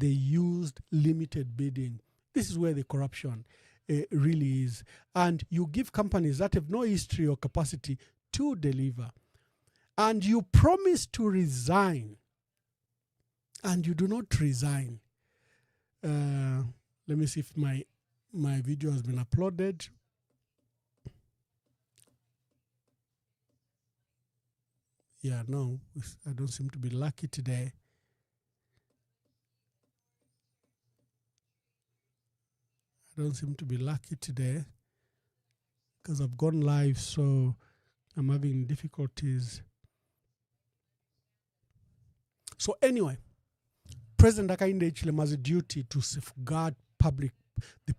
they used limited bidding. This is where the corruption really is. And you give companies that have no history or capacity to deliver. And you promise to resign. And you do not resign. Let me see if my video has been uploaded. Yeah, no, I don't seem to be lucky today. I don't seem to be lucky today because I've gone live, so I'm having difficulties. So anyway, President Hakainde Hichilema has a duty to safeguard the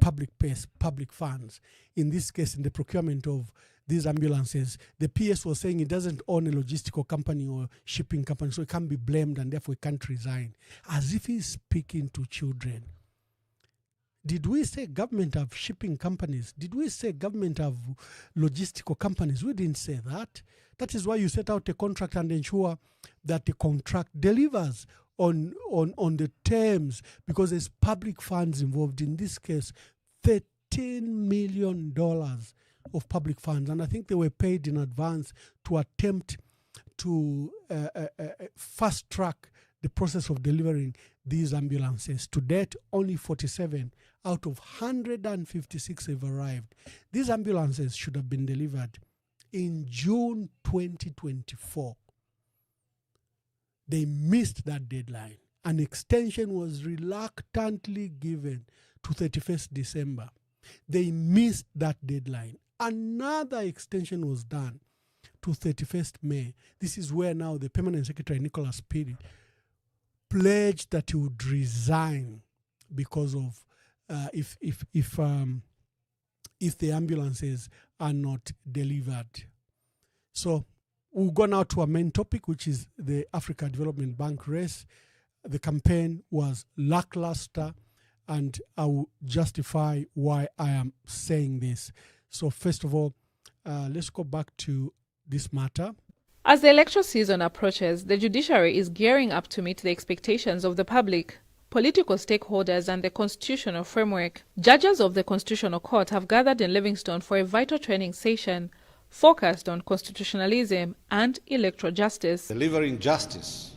public funds. In this case, in the procurement of these ambulances, the PS was saying it doesn't own a logistical company or shipping company, so it can't be blamed and therefore it can't resign. As if he's speaking to children. Did we say government have shipping companies? Did we say government have logistical companies? We didn't say that. That is why you set out a contract and ensure that the contract delivers on the terms, because there's public funds involved. In this case, $13 million of public funds. And I think they were paid in advance to attempt to fast track the process of delivering these ambulances. To date, only 47 out of 156 have arrived. These ambulances should have been delivered in June 2024. They missed that deadline. An extension was reluctantly given to 31st December. They missed that deadline. Another extension was done to 31st May. This is where now the Permanent Secretary, Nicholas Piri, pledged that he would resign because of if the ambulances are not delivered. So we'll go now to our main topic, which is the Africa Development Bank race. The campaign was lackluster, and I will justify why I am saying this. So first of all, let's go back to this matter. As the electoral season approaches, the judiciary is gearing up to meet the expectations of the public, political stakeholders and the constitutional framework. Judges of the Constitutional Court have gathered in Livingstone for a vital training session focused on constitutionalism and electoral justice. Delivering justice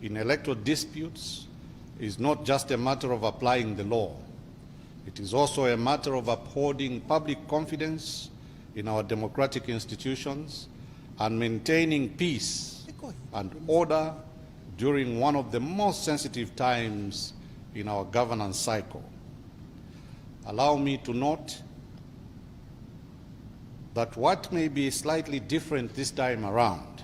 in electoral disputes is not just a matter of applying the law. It is also a matter of upholding public confidence in our democratic institutions and maintaining peace and order during one of the most sensitive times in our governance cycle. Allow me to note that what may be slightly different this time around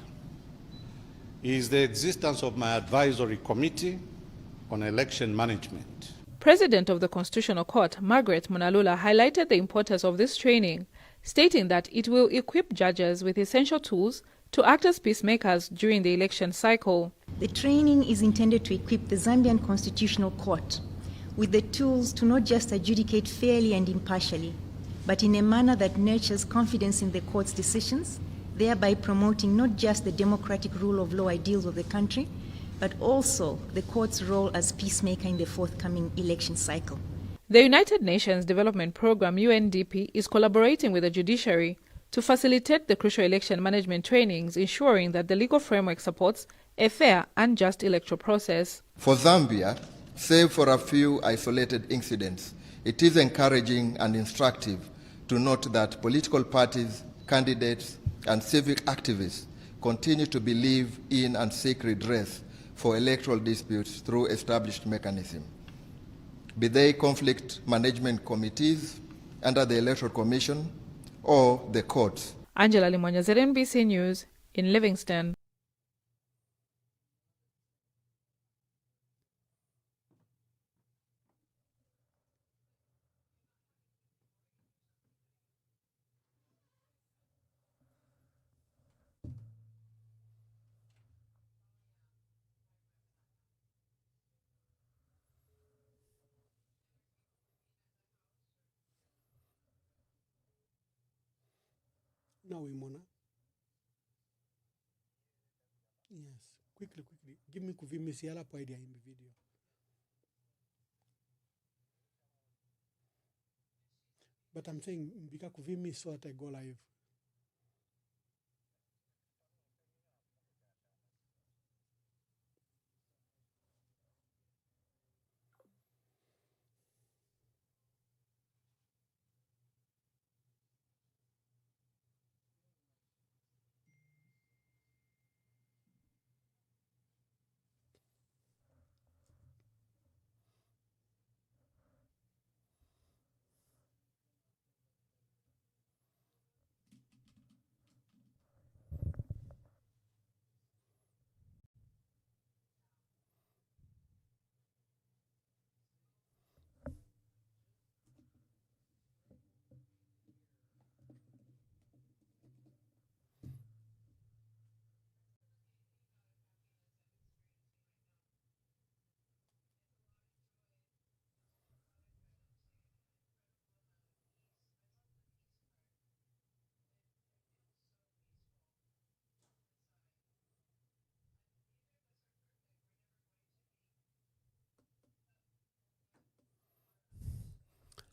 is the existence of my advisory committee on election management. President of the Constitutional Court, Margaret Munalula, highlighted the importance of this training, stating that it will equip judges with essential tools to act as peacemakers during the election cycle. The training is intended to equip the Zambian Constitutional Court with the tools to not just adjudicate fairly and impartially, but in a manner that nurtures confidence in the court's decisions, thereby promoting not just the democratic rule of law ideals of the country, but also the court's role as peacemaker in the forthcoming election cycle. The United Nations Development Programme, UNDP, is collaborating with the judiciary to facilitate the crucial election management trainings, ensuring that the legal framework supports a fair and just electoral process. For Zambia, save for a few isolated incidents, it is encouraging and instructive to note that political parties, candidates, and civic activists continue to believe in and seek redress for electoral disputes through established mechanisms, be they conflict management committees under the Electoral Commission or the courts. Angela Limonya, ZNBC News, in Livingstone. Now we Mona. Yes, quickly. Give me kuvimisiala po idea in the video. But I'm saying Mbika kuvimi so that I go live.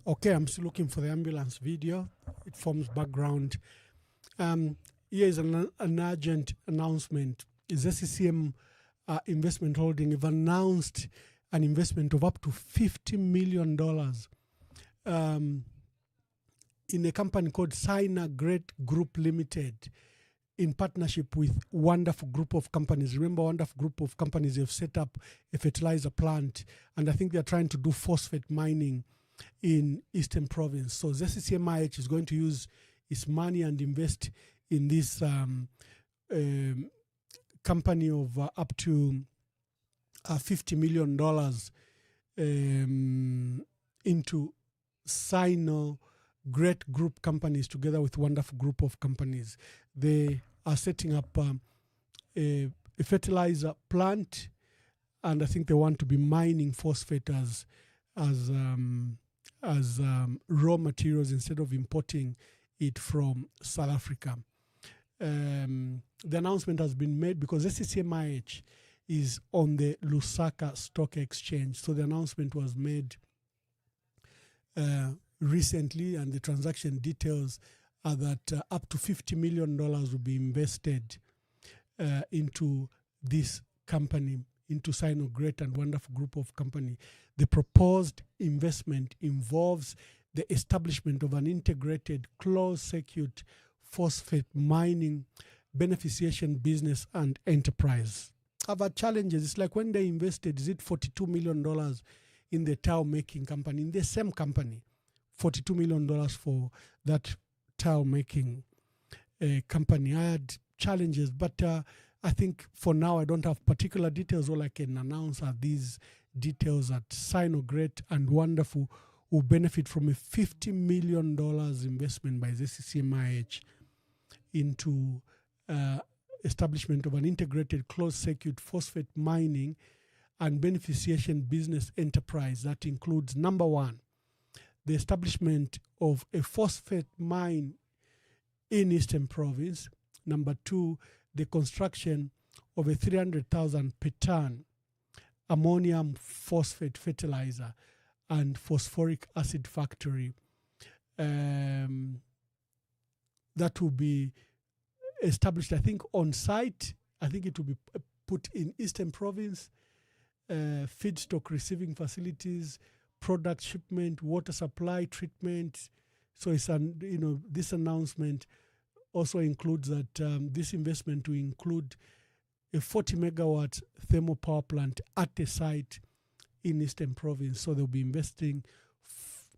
Okay, I'm still looking for the ambulance video. It forms background. Here is an urgent announcement. Is SCCM Investment Holding have announced an investment of up to $50 million in a company called Sina Great Group Limited in partnership with Wonderful Group of Companies. Remember, Wonderful Group of Companies have set up a fertilizer plant, and I think they're trying to do phosphate mining in Eastern Province. So ZCCMIH is going to use its money and invest in this company of up to $50 million into Sino Great Group Companies together with Wonderful Group of Companies. They are setting up a fertilizer plant, and I think they want to be mining phosphate as raw materials instead of importing it from South Africa. The announcement has been made because SCCMIH is on the Lusaka Stock Exchange. So the announcement was made recently, and the transaction details are that up to $50 million will be invested into this company, into Sino Great and Wonderful Group of Company. The proposed investment involves the establishment of an integrated closed-circuit phosphate mining beneficiation business and enterprise. I've had challenges. It's like when they invested, is it $42 million in the tile making company, in the same company, $42 million for that tile making company. I had challenges, but I think for now I don't have particular details. All I can announce are these details that Sino Great and Wonderful will benefit from a $50 million investment by ZCCMIH into establishment of an integrated closed-circuit phosphate mining and beneficiation business enterprise that includes, number one, the establishment of a phosphate mine in Eastern Province. Number two, the construction of a 300,000 per ton ammonium phosphate fertilizer and phosphoric acid factory that will be established, I think, on site. I think it will be put in Eastern Province, feedstock receiving facilities, product shipment, water supply, treatment. So it's this announcement also includes that this investment will include a 40 megawatt thermal power plant at a site in Eastern Province. So they'll be investing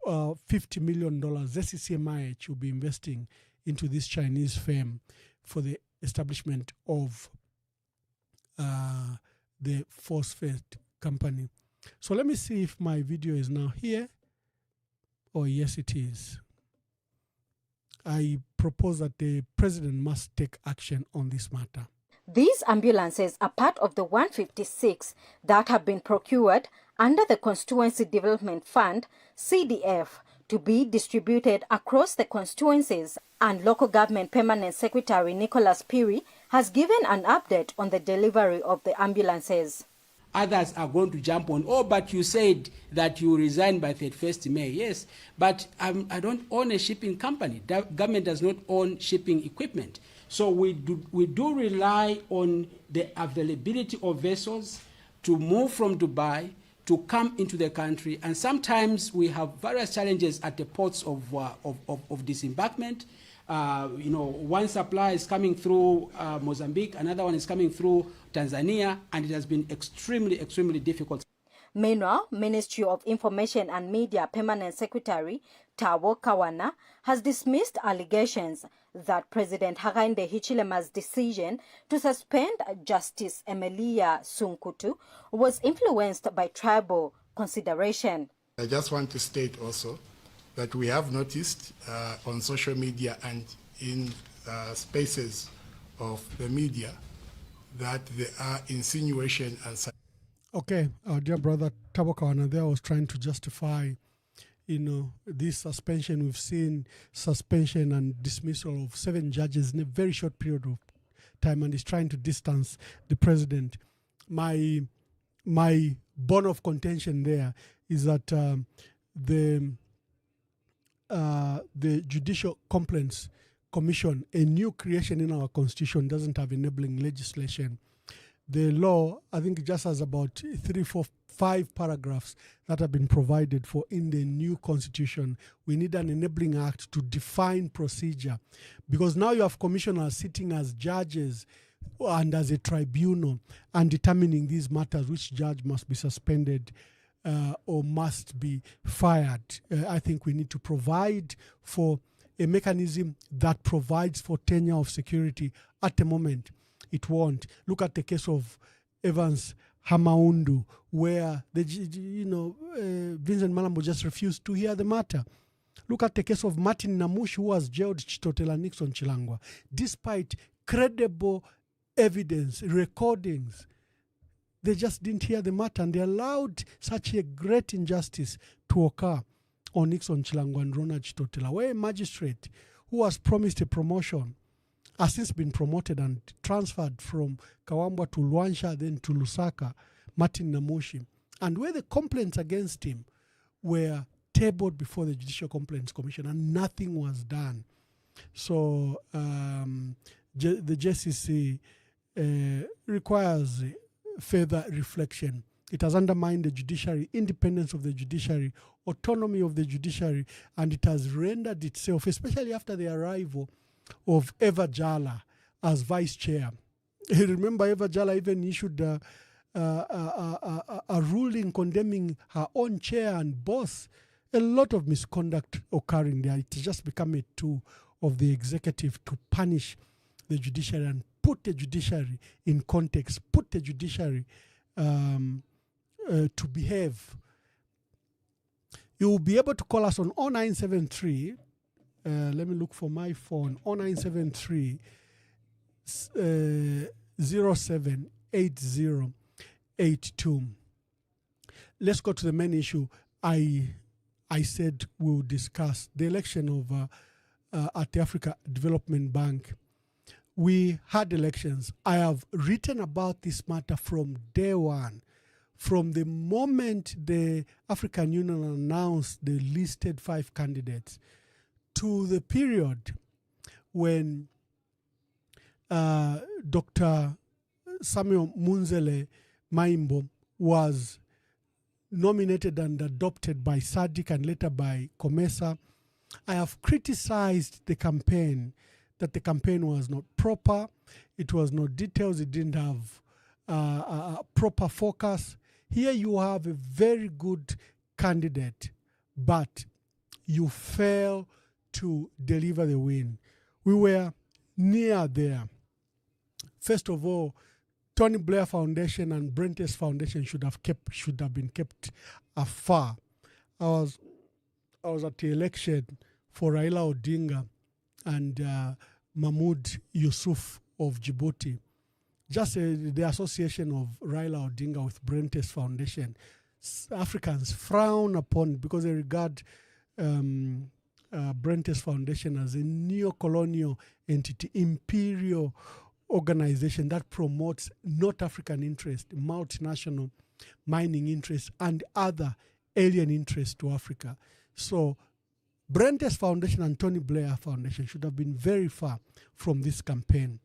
$50 million. ZCCMIH will be investing into this Chinese firm for the establishment of the phosphate company. So let me see if my video is now here. Oh, yes, it is. I propose that the president must take action on this matter. These ambulances are part of the 156 that have been procured under the Constituency Development Fund, CDF, to be distributed across the constituencies, and Local Government Permanent Secretary Nicholas Piri has given an update on the delivery of the ambulances. others are going to jump on, oh, but you said that you resign by 31st May. Yes, but I don't own a shipping company. The government does not own shipping equipment. So we do rely on the availability of vessels to move from Dubai to come into the country. And sometimes we have various challenges at the ports of disembarkment. One supply is coming through Mozambique, another one is coming through Tanzania, and it has been extremely, extremely difficult. Meanwhile, Ministry of Information and Media Permanent Secretary Thabo Kawana has dismissed allegations that President Hakainde Hichilema's decision to suspend Justice Emilia Sunkutu was influenced by tribal consideration. I just want to state also that we have noticed on social media and in spaces of the media that there are insinuation and Okay, our dear brother Thabo Kawana there was trying to justify, this suspension. We've seen suspension and dismissal of 7 judges in a very short period of time, and he's trying to distance the president. My bone of contention there is that the Judicial Complaints Commission, a new creation in our constitution, doesn't have enabling legislation. The law, I think, just has about 3, 4, 5 paragraphs that have been provided for in the new constitution. We need an enabling act to define procedure, because now you have commissioners sitting as judges and as a tribunal and determining these matters, which judge must be suspended or must be fired. I think we need to provide for a mechanism that provides for tenure of security. At the moment, it won't. Look at the case of Evans Hamaundu, where Vincent Malambo just refused to hear the matter. Look at the case of Martin Namush, who was jailed Chitotela Nixon Chilangwa. Despite credible evidence, recordings, they just didn't hear the matter, and they allowed such a great injustice to occur on Nixon Chilangwa and Ronald Chitotela, where a magistrate who was promised a promotion has since been promoted and transferred from Kawambwa to Luansha, then to Lusaka, Martin Namushi, and where the complaints against him were tabled before the Judicial Complaints Commission and nothing was done. So the JCC requires further reflection. It has undermined the judiciary, independence of the judiciary, autonomy of the judiciary, and it has rendered itself, especially after the arrival of Eva Jala as vice chair. Remember, Eva Jala even issued a ruling condemning her own chair and boss. A lot of misconduct occurring there. It has just become a tool of the executive to punish the judiciary and put the judiciary in context, put the judiciary to behave. You will be able to call us on 0973. Let me look for my phone. 0973 078082. Let's go to the main issue. I said we'll discuss the election of at the Africa Development Bank. We had elections. I have written about this matter from day one. From the moment the African Union announced the listed 5 candidates to the period when Dr. Samuel Munzele Maimbo was nominated and adopted by SADC and later by COMESA, I have criticized the campaign, that the campaign was not proper, it was not details, it didn't have a proper focus. Here you have a very good candidate, but you fail to deliver the win. We were near there. First of all, Tony Blair Foundation and Brentes Foundation should have been kept afar. I was at the election for Raila Odinga and Mahmoud Yusuf of Djibouti. Just the association of Raila Odinga with Brentes Foundation, Africans frown upon it because they regard Brentes Foundation as a neo-colonial entity, imperial organization that promotes North African interest, multinational mining interests, and other alien interests to Africa. So Brente's Foundation and Tony Blair Foundation should have been very far from this campaign.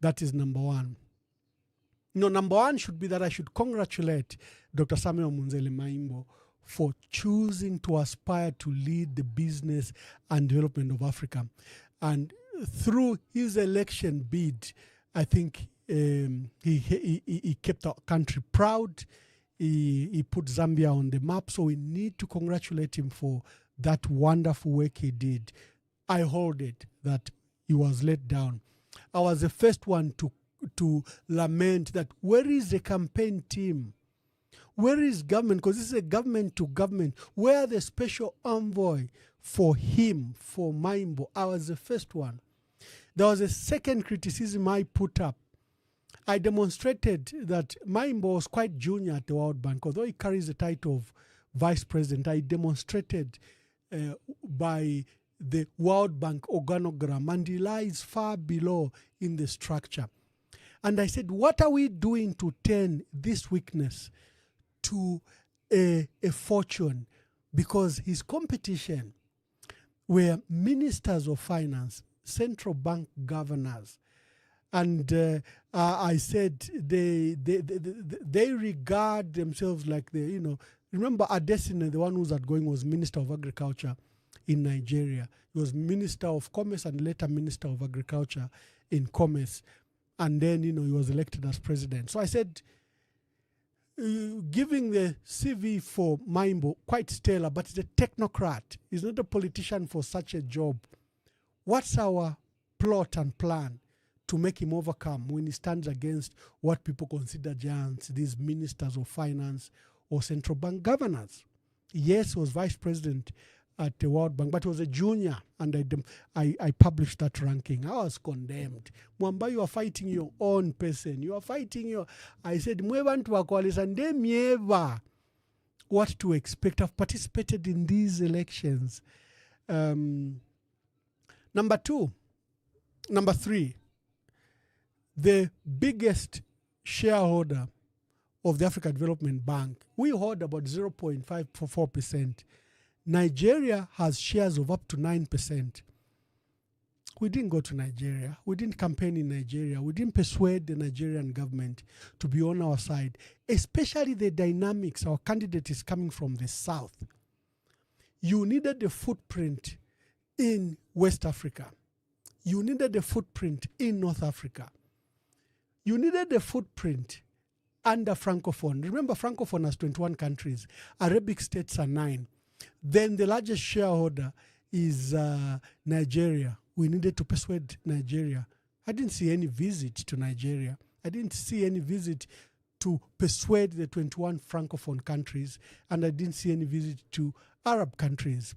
That is number one. No, number one should be that I should congratulate Dr. Samuel Munzele Maimbo for choosing to aspire to lead the business and development of Africa. And through his election bid, I think he kept our country proud. He put Zambia on the map. So we need to congratulate him for that wonderful work he did. I hold it that he was let down. I was the first one to lament that where is the campaign team? Where is government? Because this is a government to government. Where are the special envoy for him, for Maimbo? I was the first one. There was a second criticism I put up. I demonstrated that Maimbo was quite junior at the World Bank. Although he carries the title of vice president, I demonstrated by the World Bank organogram, and he lies far below in the structure. And I said, what are we doing to turn this weakness to a fortune? Because his competition were ministers of finance, central bank governors. And I said they regard themselves like remember Adesina, the one who's outgoing, was Minister of Agriculture in Nigeria. He was Minister of Commerce and later Minister of Agriculture in Commerce. And then, he was elected as president. So I said, giving the CV for Maimbo, quite stellar, but he's a technocrat. He's not a politician for such a job. What's our plot and plan to make him overcome when he stands against what people consider giants, these ministers of finance or central bank governors? Yes, he was vice president at the World Bank, but he was a junior, and I published that ranking. I was condemned. Mwamba, you are fighting your own person. You are fighting I said, what to expect. I've participated in these elections. Number three, the biggest shareholder of the Africa Development Bank, we hold about 0.54%. Nigeria has shares of up to 9%. We didn't go to Nigeria. We didn't campaign in Nigeria. We didn't persuade the Nigerian government to be on our side, especially the dynamics. Our candidate is coming from the south. You needed a footprint in West Africa. You needed a footprint in North Africa. You needed a footprint under Francophone. Remember, Francophone has 21 countries. Arabic states are 9. Then the largest shareholder is Nigeria. We needed to persuade Nigeria. I didn't see any visit to Nigeria. I didn't see any visit to persuade the 21 Francophone countries, and I didn't see any visit to Arab countries.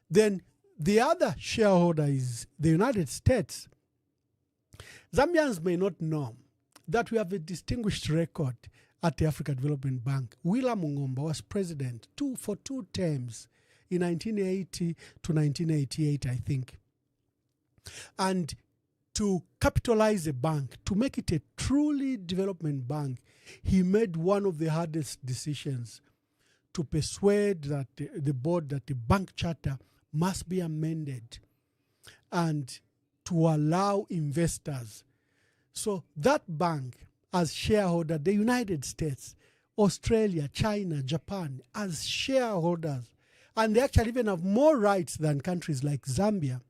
Then the other shareholder is the United States. Zambians may not know that we have a distinguished record at the Africa Development Bank. Willa Mungomba was president for 2 terms, in 1980 to 1988, I think. And to capitalize a bank, to make it a truly development bank, he made one of the hardest decisions to persuade that the board that the bank charter must be amended and to allow investors. So that bank, as shareholder, the United States, Australia, China, Japan, as shareholders, and they actually even have more rights than countries like Zambia.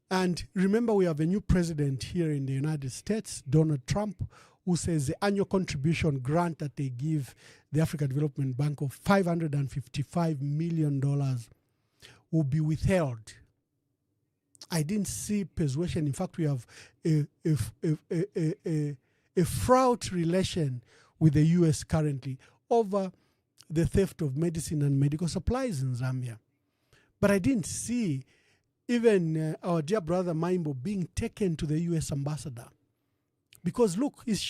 And remember, we have a new president here in the United States, Donald Trump, who says the annual contribution grant that they give the Africa Development Bank of $555 million will be withheld. I didn't see persuasion. In fact, we have a fraught relation with the U.S. currently over the theft of medicine and medical supplies in Zambia. But I didn't see even our dear brother Maimbo being taken to the U.S. ambassador. Because look, his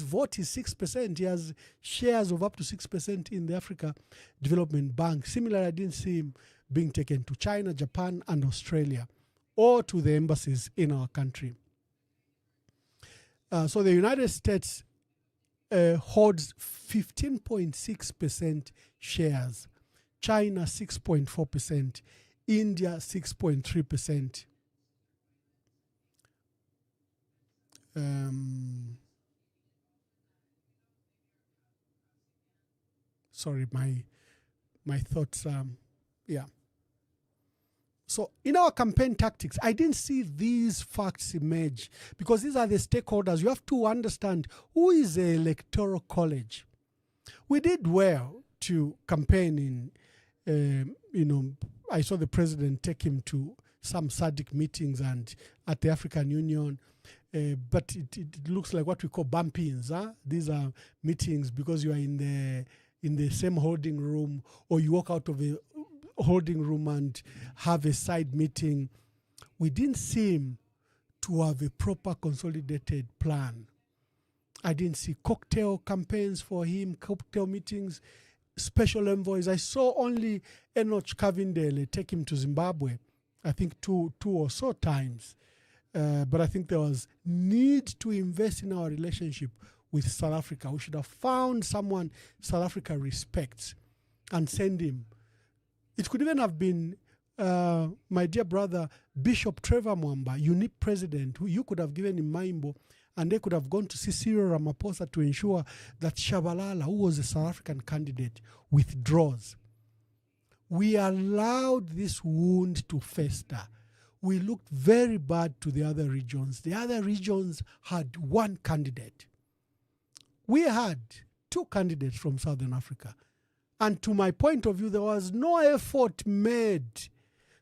vote is 6%. He has shares of up to 6% in the Africa Development Bank. Similarly, I didn't see him being taken to China, Japan, and Australia or to the embassies in our country. So the United States holds 15.6% shares, China 6.4%, India 6.3%. Sorry, my thoughts. Yeah. So in our campaign tactics, I didn't see these facts emerge because these are the stakeholders. You have to understand who is the Electoral College. We did well to campaign in, I saw the president take him to some SADC meetings and at the African Union. But it looks like what we call bump-ins. These are meetings because you are in the same holding room, or you walk out of a holding room and have a side meeting. We didn't seem to have a proper consolidated plan. I didn't see cocktail campaigns for him, cocktail meetings, special envoys. I saw only Enoch Kavindele take him to Zimbabwe, I think two or so times. But I think there was need to invest in our relationship with South Africa. We should have found someone South Africa respects and send him. It could even have been my dear brother, Bishop Trevor Mwamba, UNIP president, who you could have given him Maimbo, and they could have gone to see Cyril Ramaphosa to ensure that Shabalala, who was a South African candidate, withdraws. We allowed this wound to fester. We looked very bad to the other regions. The other regions had one candidate. We had two candidates from Southern Africa. And to my point of view, there was no effort made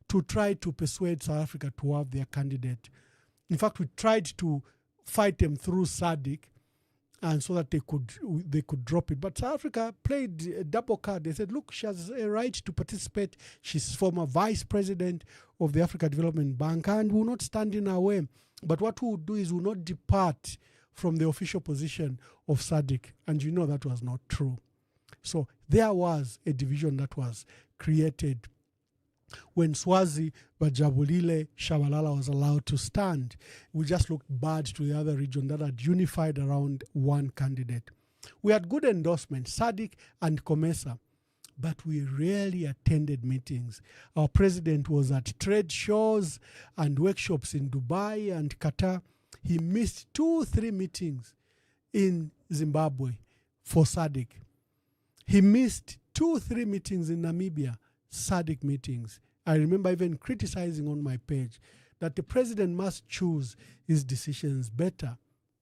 to try to persuade South Africa to have their candidate. In fact, we tried to fight them through SADC, and so that they could drop it. But South Africa played a double card. They said, look, she has a right to participate. She's former vice president of the Africa Development Bank and will not stand in our way. But what we will do is we will not depart from the official position of SADC. And you know that was not true. So there was a division that was created when Swazi Bajabulile Shabalala was allowed to stand. We just looked bad to the other region that had unified around one candidate. We had good endorsements, SADC and COMESA, but we rarely attended meetings. Our president was at trade shows and workshops in Dubai and Qatar. He missed 2-3 meetings in Zimbabwe for SADC. He missed 2-3 meetings in Namibia, SADC meetings. I remember even criticizing on my page that the president must choose his decisions better.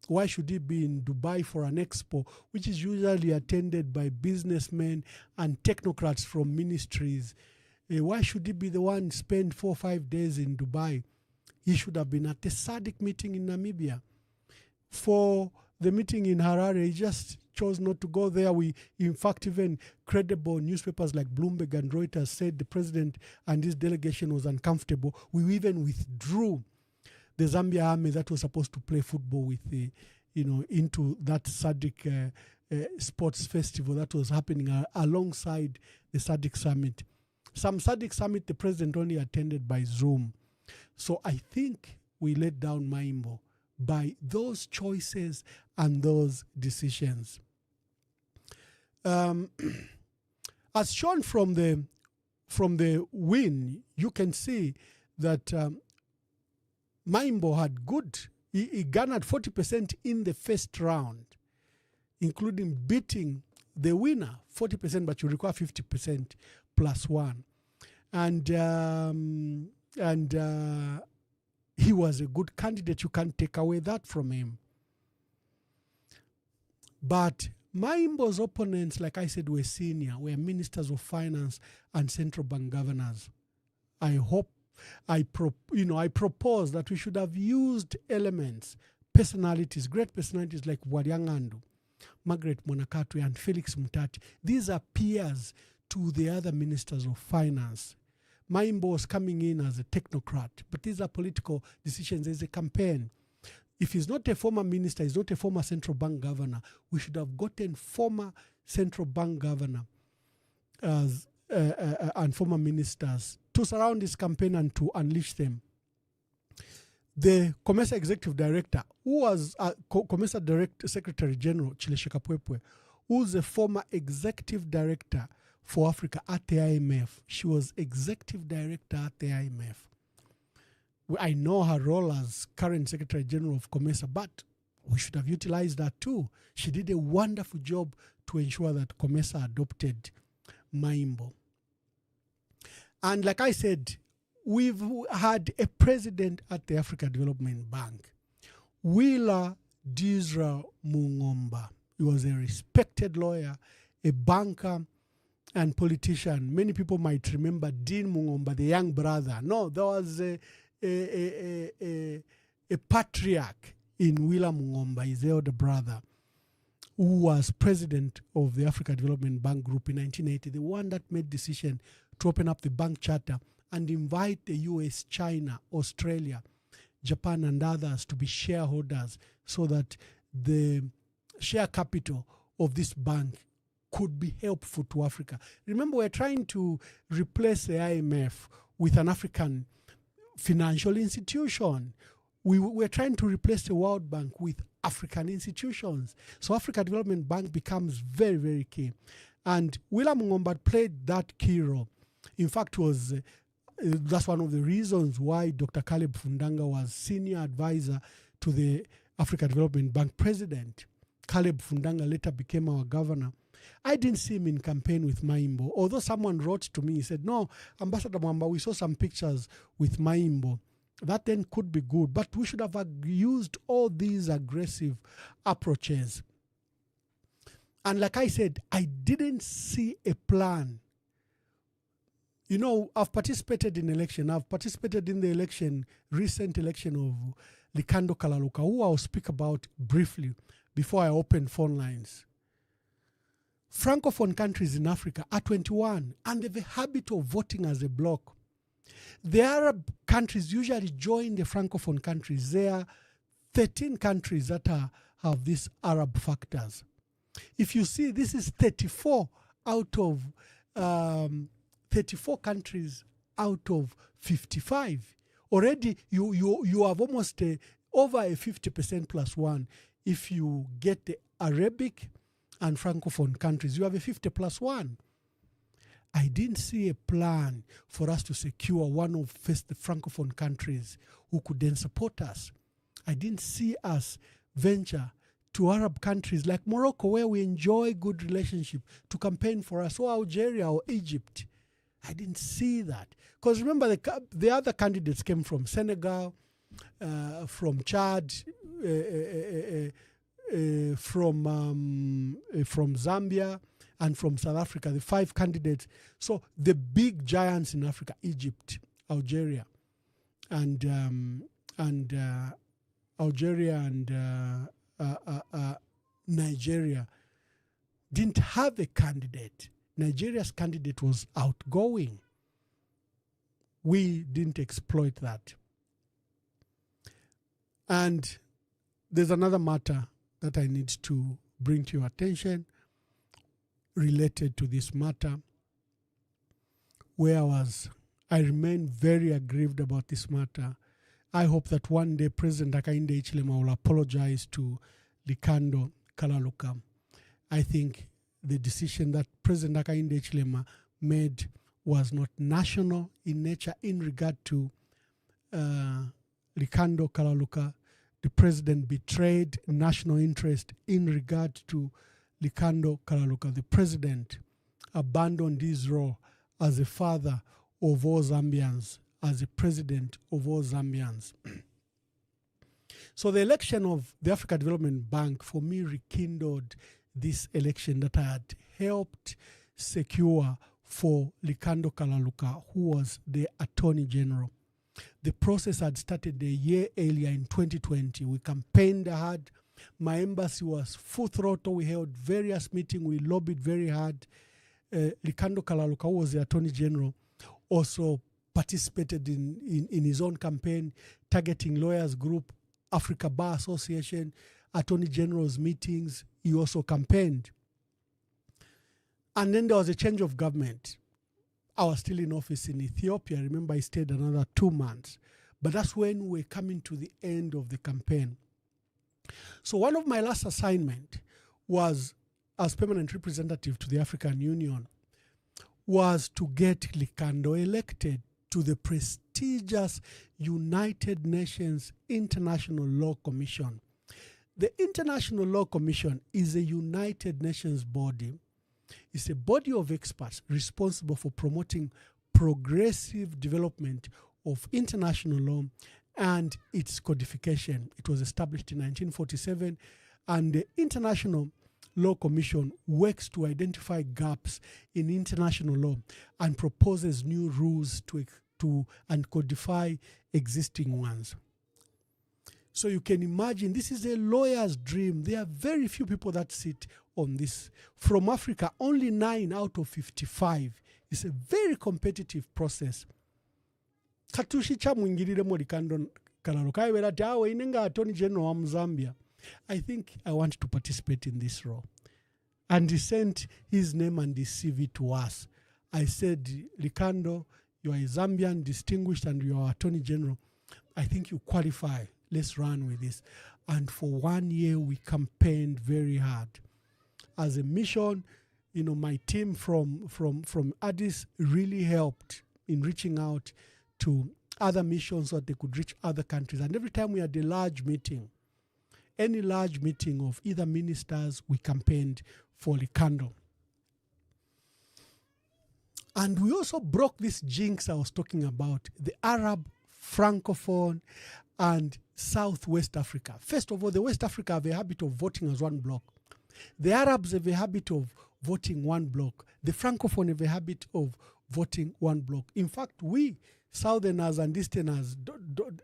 Why should he be in Dubai for an expo, which is usually attended by businessmen and technocrats from ministries? Why should he be the one spend 4 or 5 days in Dubai? He should have been at the SADC meeting in Namibia. For the meeting in Harare, he just chose not to go there. We, in fact, even credible newspapers like Bloomberg and Reuters said the president and his delegation was uncomfortable. We even withdrew the Zambia army that was supposed to play football with the, into that SADC sports festival that was happening alongside the SADC summit. Some SADC summit the president only attended by Zoom. So I think we let down Maimbo by those choices and those decisions. As shown from the win, you can see that Maimbo had good. He garnered 40% in the first round, including beating the winner 40%, but you require 50% plus one, and he was a good candidate. You can't take away that from him. But Maimbo's opponents, like I said, were senior, were ministers of finance and central bank governors. I propose that we should have used elements, personalities, great personalities like Wadiangandu, Margaret Monakatwe, and Felix Mutati. These are peers to the other ministers of finance. Maimbo was coming in as a technocrat, but these are political decisions. There's a campaign. If he's not a former minister, he's not a former central bank governor, we should have gotten former central bank governor and former ministers to surround this campaign and to unleash them. the COMESA executive director, who was COMESA Secretary General Chileshe Kapwepwe, who's a former executive director for Africa at the IMF. She was executive director at the IMF. I know her role as current Secretary General of COMESA, but we should have utilized that too. She did a wonderful job to ensure that COMESA adopted Maimbo. And like I said, we've had a president at the Africa Development Bank, Wheeler D'Israel Mungomba. He was a respected lawyer, a banker, and politician. Many people might remember Dean Mungomba, the young brother. No, there was a patriarch in Wheeler Mungomba, his elder brother, who was president of the Africa Development Bank Group in 1980, the one that made decision to open up the bank charter and invite the US, China, Australia, Japan, and others to be shareholders so that the share capital of this bank could be helpful to Africa. Remember, we're trying to replace the IMF with an African financial institution. We're trying to replace the World Bank with African institutions. So Africa Development Bank becomes very, very key. And Wheeler Mungomba played that key role. In fact, that's one of the reasons why Dr. Caleb Fundanga was senior advisor to the Africa Development Bank president. Caleb Fundanga later became our governor. I didn't see him in campaign with Maimbo, although someone wrote to me, he said, no, Ambassador Mwamba, we saw some pictures with Maimbo. That then could be good, but we should have used all these aggressive approaches. And like I said, I didn't see a plan. You know, I've participated in election. I've participated in the recent election of Licando Kalaluca, who I'll speak about briefly before I open phone lines. Francophone countries in Africa are 21, and they have a habit of voting as a bloc. The Arab countries usually join the Francophone countries. There are 13 countries that have these Arab factors. If you see, this is 34 out of 34 countries out of 55. Already, you have almost over a 50% plus one. If you get the Arabic and Francophone countries, you have a 50 plus one. I didn't see a plan for us to secure one of the Francophone countries who could then support us. I didn't see us venture to Arab countries like Morocco, where we enjoy good relationship, to campaign for us, or Algeria or Egypt. I didn't see that. Because remember, the other candidates came from Senegal, from Chad, from Zambia, and from South Africa, the 5 candidates. So the big giants in Africa, Egypt, Algeria, and Nigeria, didn't have a candidate. Nigeria's candidate was outgoing. We didn't exploit that. And there's another matter that I need to bring to your attention related to this matter, where I remain very aggrieved about this matter. I hope that one day President Hakainde Hichilema will apologize to Licando Kalaluca. I think the decision that President Hakainde Hichilema made was not national in nature in regard to Licando Kalaluca. The president betrayed national interest in regard to Licando Kalaluca. The president abandoned his role as a father of all Zambians, as a president of all Zambians. So the election of the Africa Development Bank, for me, rekindled this election that I had helped secure for Licando Kalaluca, who was the Attorney General. The process had started a year earlier in 2020. We campaigned hard. My embassy was full throttle. We held various meetings. We lobbied very hard. Licando Kalaluca, who was the Attorney General, also participated in his own campaign, targeting lawyers group, Africa Bar Association, Attorney General's meetings. He also campaigned. And then there was a change of government. I was still in office in Ethiopia. I remember I stayed another 2 months. But that's when we're coming to the end of the campaign. So one of my last assignment was, as permanent representative to the African Union, was to get Licando elected to the prestigious United Nations International Law Commission. The International Law Commission is a United Nations body. It's a body of experts responsible for promoting progressive development of international law and its codification. It was established in 1947, and the International Law Commission works to identify gaps in international law and proposes new rules to and codify existing ones. So you can imagine this is a lawyer's dream. There are very few people that sit on this. From Africa, only 9 out of 55. It's a very competitive process. Katushi chamwingirire Licando Kalaluca ayibera ati awe inenga Attorney General wa Zambia. I think I want to participate in this role. And he sent his name and his CV to us. I said, Licando, you are a Zambian, distinguished, and you are Attorney General. I think you qualify. Let's run with this. And for 1 year, we campaigned very hard. As a mission, my team from Addis really helped in reaching out to other missions so that they could reach other countries. And every time we had a large meeting, any large meeting of either ministers, we campaigned for Licando. And we also broke this jinx I was talking about, the Arab, Francophone, and Southwest Africa. First of all, the West Africa have a habit of voting as one bloc. The Arabs have a habit of voting one bloc. The Francophone have a habit of voting one bloc. In fact, we Southerners and Easterners,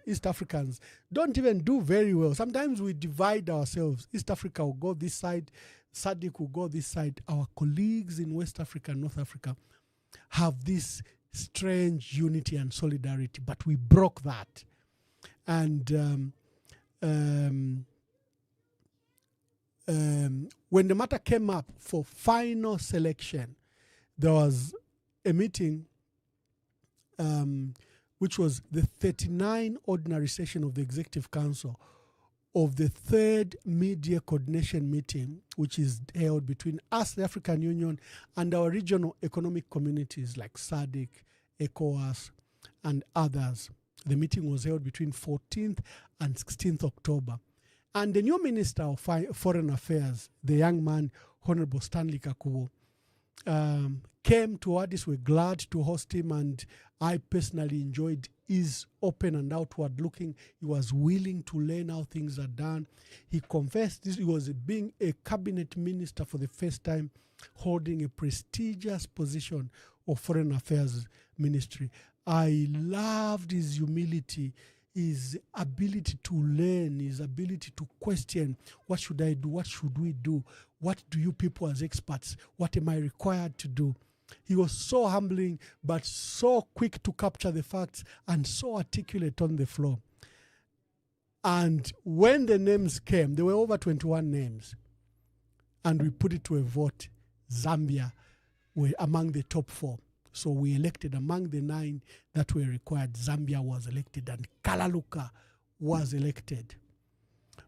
East Africans, don't even do very well. Sometimes we divide ourselves. East Africa will go this side, SADC will go this side. Our colleagues in West Africa and North Africa have this strange unity and solidarity, but we broke that. And when the matter came up for final selection, there was a meeting which was the 39 ordinary session of the Executive Council of the 3rd Media Coordination Meeting, which is held between us, the African Union, and our regional economic communities like SADC, ECOWAS, and others. The meeting was held between 14th and 16th October. And the new Minister of Foreign Affairs, the young man, Honorable Stanley Kakubo, came to Addis. We're glad to host him, and I personally enjoyed his open and outward looking. He was willing to learn how things are done. He confessed this. He was being a cabinet minister for the first time, holding a prestigious position of foreign affairs ministry. I loved his humility, his ability to learn, his ability to question, what should I do? What should we do? What do you people as experts? What am I required to do? He was so humbling, but so quick to capture the facts and so articulate on the floor. And when the names came, there were over 21 names, and we put it to a vote. Zambia were among the top 4. So we elected among the 9 that were required. Zambia was elected, and Kalaluca was elected.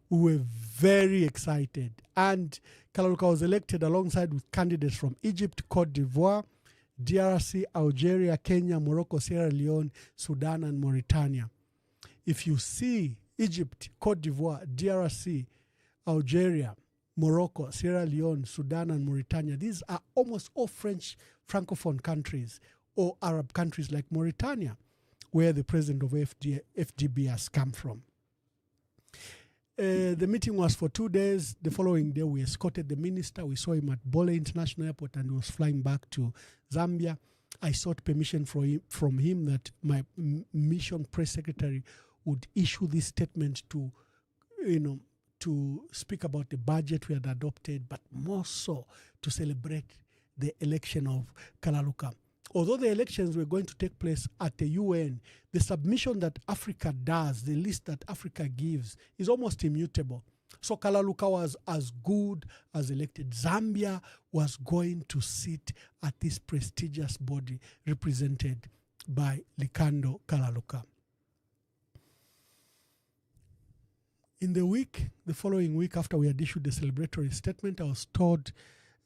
We were very excited. And Kalaluca was elected alongside with candidates from Egypt, Cote d'Ivoire, DRC, Algeria, Kenya, Morocco, Sierra Leone, Sudan, and Mauritania. If you see Egypt, Cote d'Ivoire, DRC, Algeria, Morocco, Sierra Leone, Sudan, and Mauritania, these are almost all French Francophone countries or Arab countries like Mauritania, where the president of FDB has come from. The meeting was for 2 days. The following day, we escorted the minister. We saw him at Bole International Airport, and he was flying back to Zambia. I sought permission from him that my mission press secretary would issue this statement to speak about the budget we had adopted, but more so to celebrate the election of Kalaluca. Although the elections were going to take place at the UN, the submission that Africa does, the list that Africa gives, is almost immutable. So Kalaluca was as good as elected. Zambia was going to sit at this prestigious body represented by Licando Kalaluca. In the following week after we had issued the celebratory statement, I was told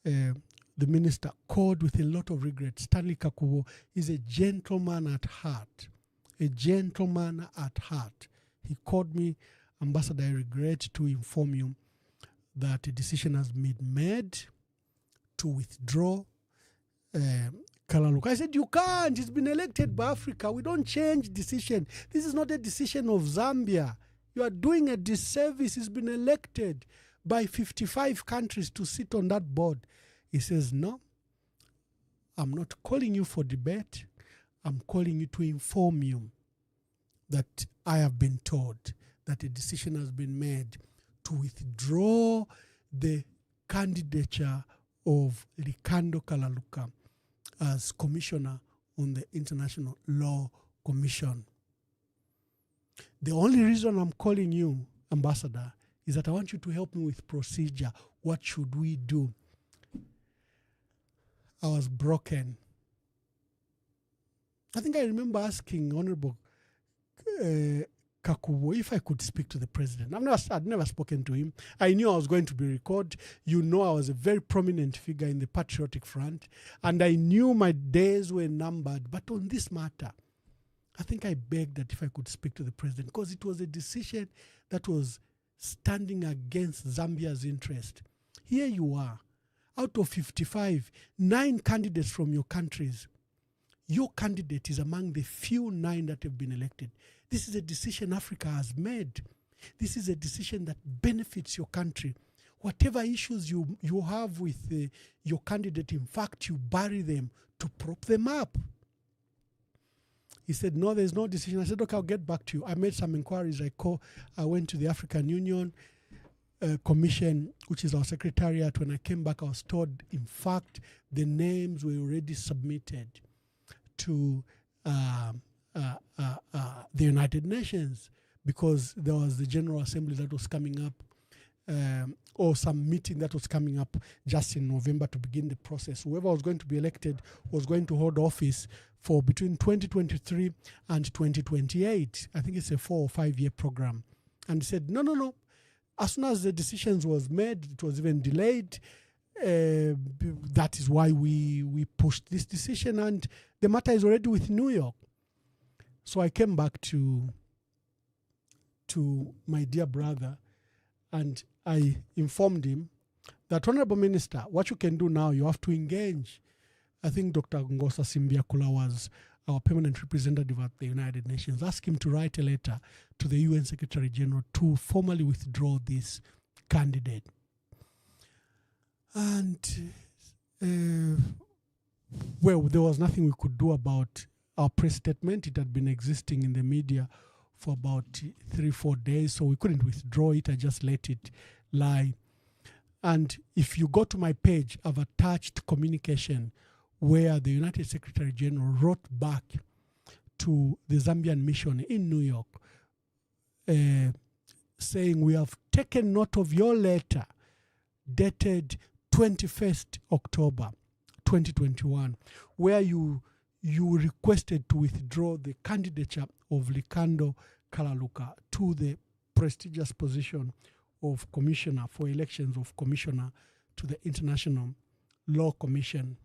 the minister called with a lot of regret. Stanley Kakubo is a gentleman at heart. A gentleman at heart. He called me, Ambassador, I regret to inform you that a decision has been made to withdraw Kalaluca. I said, you can't. He's been elected by Africa. We don't change decision. This is not a decision of Zambia. You are doing a disservice. He's been elected by 55 countries to sit on that board. He says, no, I'm not calling you for debate. I'm calling you to inform you that I have been told that a decision has been made to withdraw the candidature of Licando Kalaluca as commissioner on the International Law Commission. The only reason I'm calling you, Ambassador, is that I want you to help me with procedure. What should we do? I was broken. I think I remember asking Honorable Kakubo if I could speak to the president. I'd never spoken to him. I knew I was going to be recorded. You know, I was a very prominent figure in the Patriotic Front, and I knew my days were numbered. But on this matter, I think I begged that if I could speak to the president, because it was a decision that was standing against Zambia's interest. Here you are, out of 55, 9 candidates from your countries. Your candidate is among the few 9 that have been elected. This is a decision Africa has made. This is a decision that benefits your country. Whatever issues you have with your candidate, in fact, you bury them to prop them up. He said, no, there's no decision. I said, okay, I'll get back to you. I made some inquiries. I went to the African Union Commission, which is our secretariat. When I came back, I was told, in fact, the names were already submitted to the United Nations, because there was the General Assembly that was coming up, or some meeting that was coming up just in November to begin the process. Whoever was going to be elected was going to hold office for between 2023 and 2028. I think it's a 4 or 5 year program. And he said, no. As soon as the decisions was made, it was even delayed. That is why we pushed this decision, and the matter is already with New York. So I came back to my dear brother, and I informed him that, Honorable Minister, what you can do now, you have to engage. I think Dr. Ngosa Simbiakula was our permanent representative at the United Nations. Ask him to write a letter to the UN Secretary General to formally withdraw this candidate. And, well, there was nothing we could do about our press statement. It had been existing in the media for about 3-4 days, so we couldn't withdraw it. I just let it lie. And if you go to my page, I've attached communication where the United Secretary General wrote back to the Zambian mission in New York, saying, we have taken note of your letter dated 21st October 2021, where you requested to withdraw the candidature of Licando Kalaluca to the prestigious position of Commissioner for Elections of Commissioner to the International Law Commission.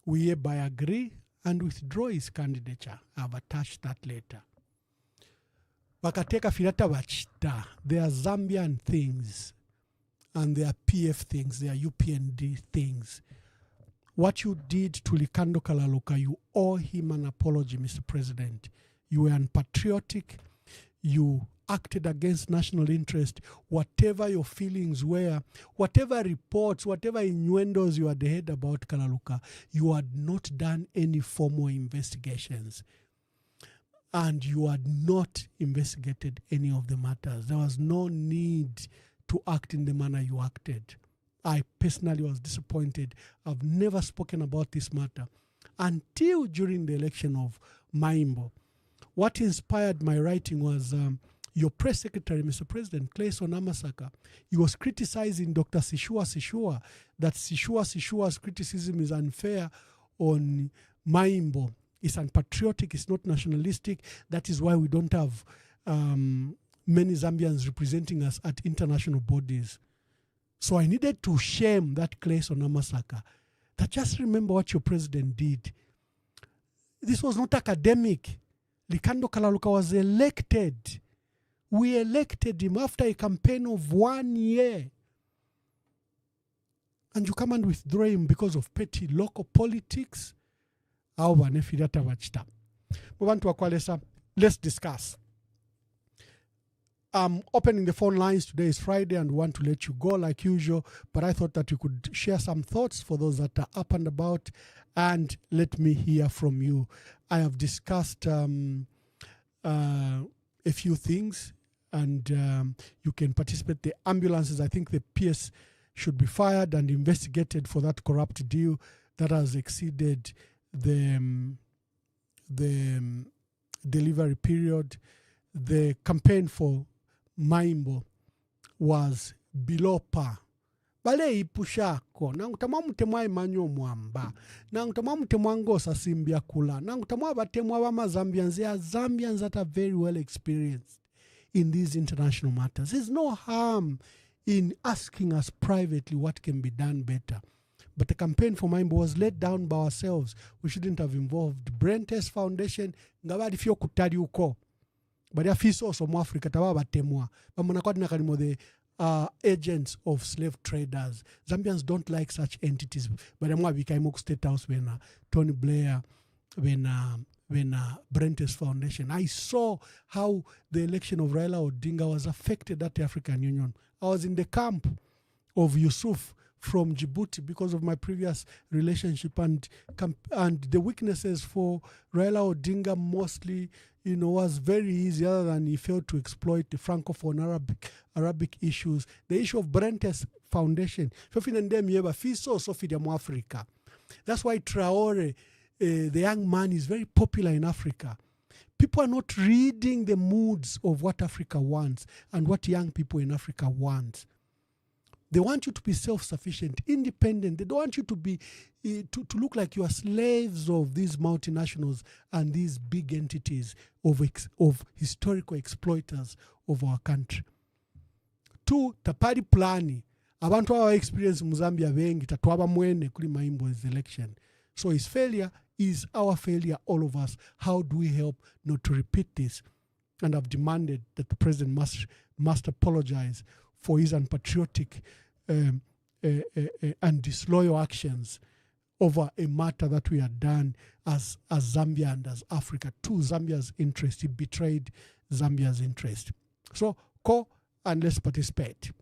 We hereby agree and withdraw his candidature. I have attached that letter. Bakateka filata bachita. There are Zambian things and there are PF things, there are UPND things. What you did to Licando Kalaluca, you owe him an apology, Mr. President. You were unpatriotic. You acted against national interest. Whatever your feelings were, whatever reports, whatever innuendos you had heard about Kalaluca, you had not done any formal investigations. And you had not investigated any of the matters. There was no need to act in the manner you acted. I personally was disappointed. I've never spoken about this matter until during the election of Maimbo. What inspired my writing was your press secretary, Mr. President, Clayson Amasaka. He was criticizing Dr. Sishua, that Sishua's criticism is unfair on Maimbo. It's unpatriotic, it's not nationalistic. That is why we don't have many Zambians representing us at international bodies. So I needed to shame that Clay Sonamasaka. That just remember what your president did. This was not academic. Licando Kalaluca was elected. We elected him after a campaign of 1 year. And you come and withdraw him because of petty local politics. Let's discuss. I'm opening the phone lines. Today is Friday and we want to let you go like usual, but I thought that you could share some thoughts for those that are up and about and let me hear from you. I have discussed a few things and you can participate. The ambulances, I think the PS should be fired and investigated for that corrupt deal that has exceeded the delivery period. The campaign for Maimbo was below par. Bale ipushako na ngutamwa mutemwa Emmanuel Mwamba na ngutamwa mutemwa Ngosa Simbia Kula na ngutamwa batemwa ba Zambians. They are Zambians that are very well experienced in these international matters. There's no harm in asking us privately what can be done better. But the campaign for Maimbo was let down by ourselves. We shouldn't have involved Brentes Foundation. Ngabadi fio kutari uko. But there are also from Africa. The agents of slave traders. Zambians don't like such entities. But I'm became State House when Tony Blair, when Brentes Foundation. I saw how the election of Raila Odinga was affected at the African Union. I was in the camp of Yusuf from Djibouti because of my previous relationship and the weaknesses for Raila Odinga mostly, was very easy other than he failed to exploit the Francophone Arabic issues. The issue of Brentes Foundation. That's why Traore, the young man, is very popular in Africa. People are not reading the moods of what Africa wants and what young people in Africa want. They want you to be self-sufficient, independent. They don't want you to be to look like you are slaves of these multinationals and these big entities of historical exploiters of our country. Two, tapari plani. Abantu our experience in Zambia vengi tatuaba mwene kuli Maimbo's election. So his failure is our failure, all of us. How do we help not to repeat this? And I've demanded that the president must apologize for his unpatriotic and disloyal actions over a matter that we had done as Zambia and as Africa to Zambia's interest. He betrayed Zambia's interest. So go and let's participate.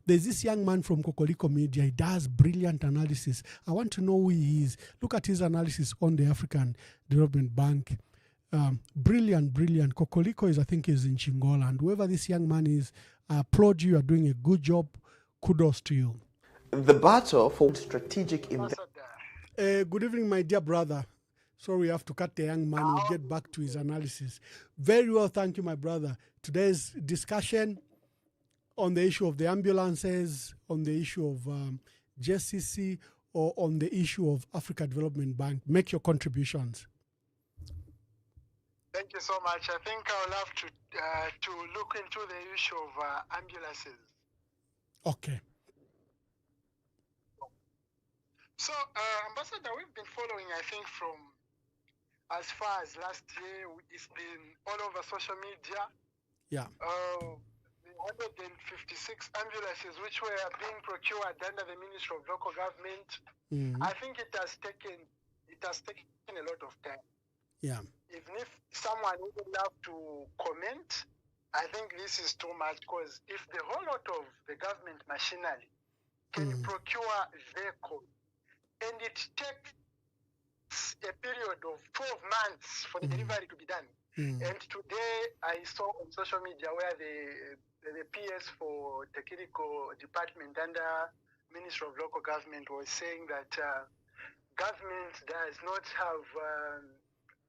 There's this young man from Kokoliko Media. He does brilliant analysis. I want to know who he is. Look at his analysis on the African Development Bank. Brilliant. Kokoliko is in Chingola. And whoever this young man is, I applaud you. You are doing a good job. Kudos to you. The battle for strategic investment. Good evening, my dear brother. Sorry, we have to cut the young man. We'll get back to his analysis. Very well, thank you, my brother. Today's discussion on the issue of the ambulances, on the issue of JCC, or on the issue of Africa Development Bank. Make your contributions. Thank you so much. I think I would love to look into the issue of ambulances. Okay. So, Ambassador, we've been following, I think, from as far as last year. It's been all over social media. Yeah. The 156 ambulances which were being procured under the Ministry of Local Government. Mm-hmm. I think it has taken a lot of time. Yeah. Even if someone would love to comment, I think this is too much, because if the whole lot of the government machinery can procure vehicles and it takes a period of 12 months for the delivery to be done. And today I saw on social media where the PS for technical department under Ministry of Local Government was saying that government does not have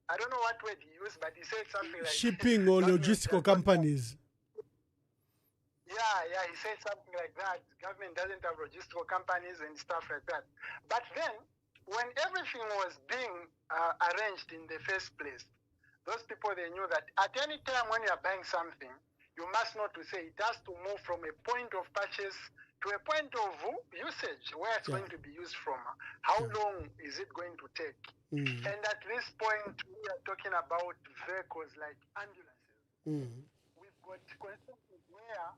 I don't know what word he used, but he said something like shipping or logistical companies. Yeah, he said something like that. Government doesn't have logistical companies and stuff like that. But then, when everything was being arranged in the first place, those people, they knew that at any time when you are buying something, you you must know to say it has to move from a point of purchase to a point of usage, where it's going to be used from. How long is it going to take? And at this point, we are talking about vehicles like ambulances. We've got constituencies where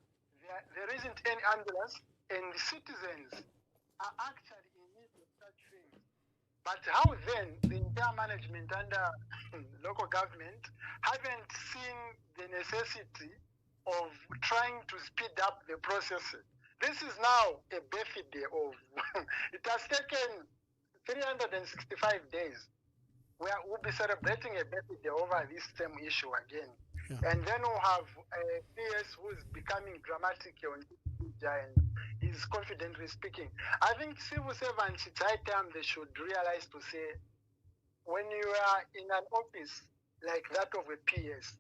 there isn't any ambulance, and the citizens are actually in need of such things. But how then the entire management under local government haven't seen the necessity of trying to speed up the process? This is now a birthday of, it has taken 365 days. We'll be celebrating a birthday over this same issue again. And then we'll have a PS who's becoming dramatic on media and is confidently speaking. I think civil servants, it's high time they should realize to say, when you are in an office like that of a PS,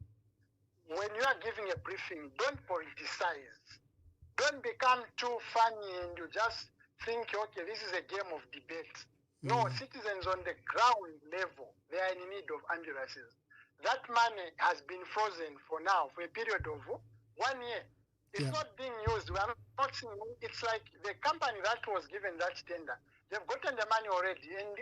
when you are giving a briefing, don't politicize. Don't become too funny and you just think, okay, this is a game of debate. No, citizens on the ground level, they are in need of ambulances. That money has been frozen for now, for a period of 1 year. It's not being used. We are not seeing, it's like the company that was given that tender, they've gotten the money already. And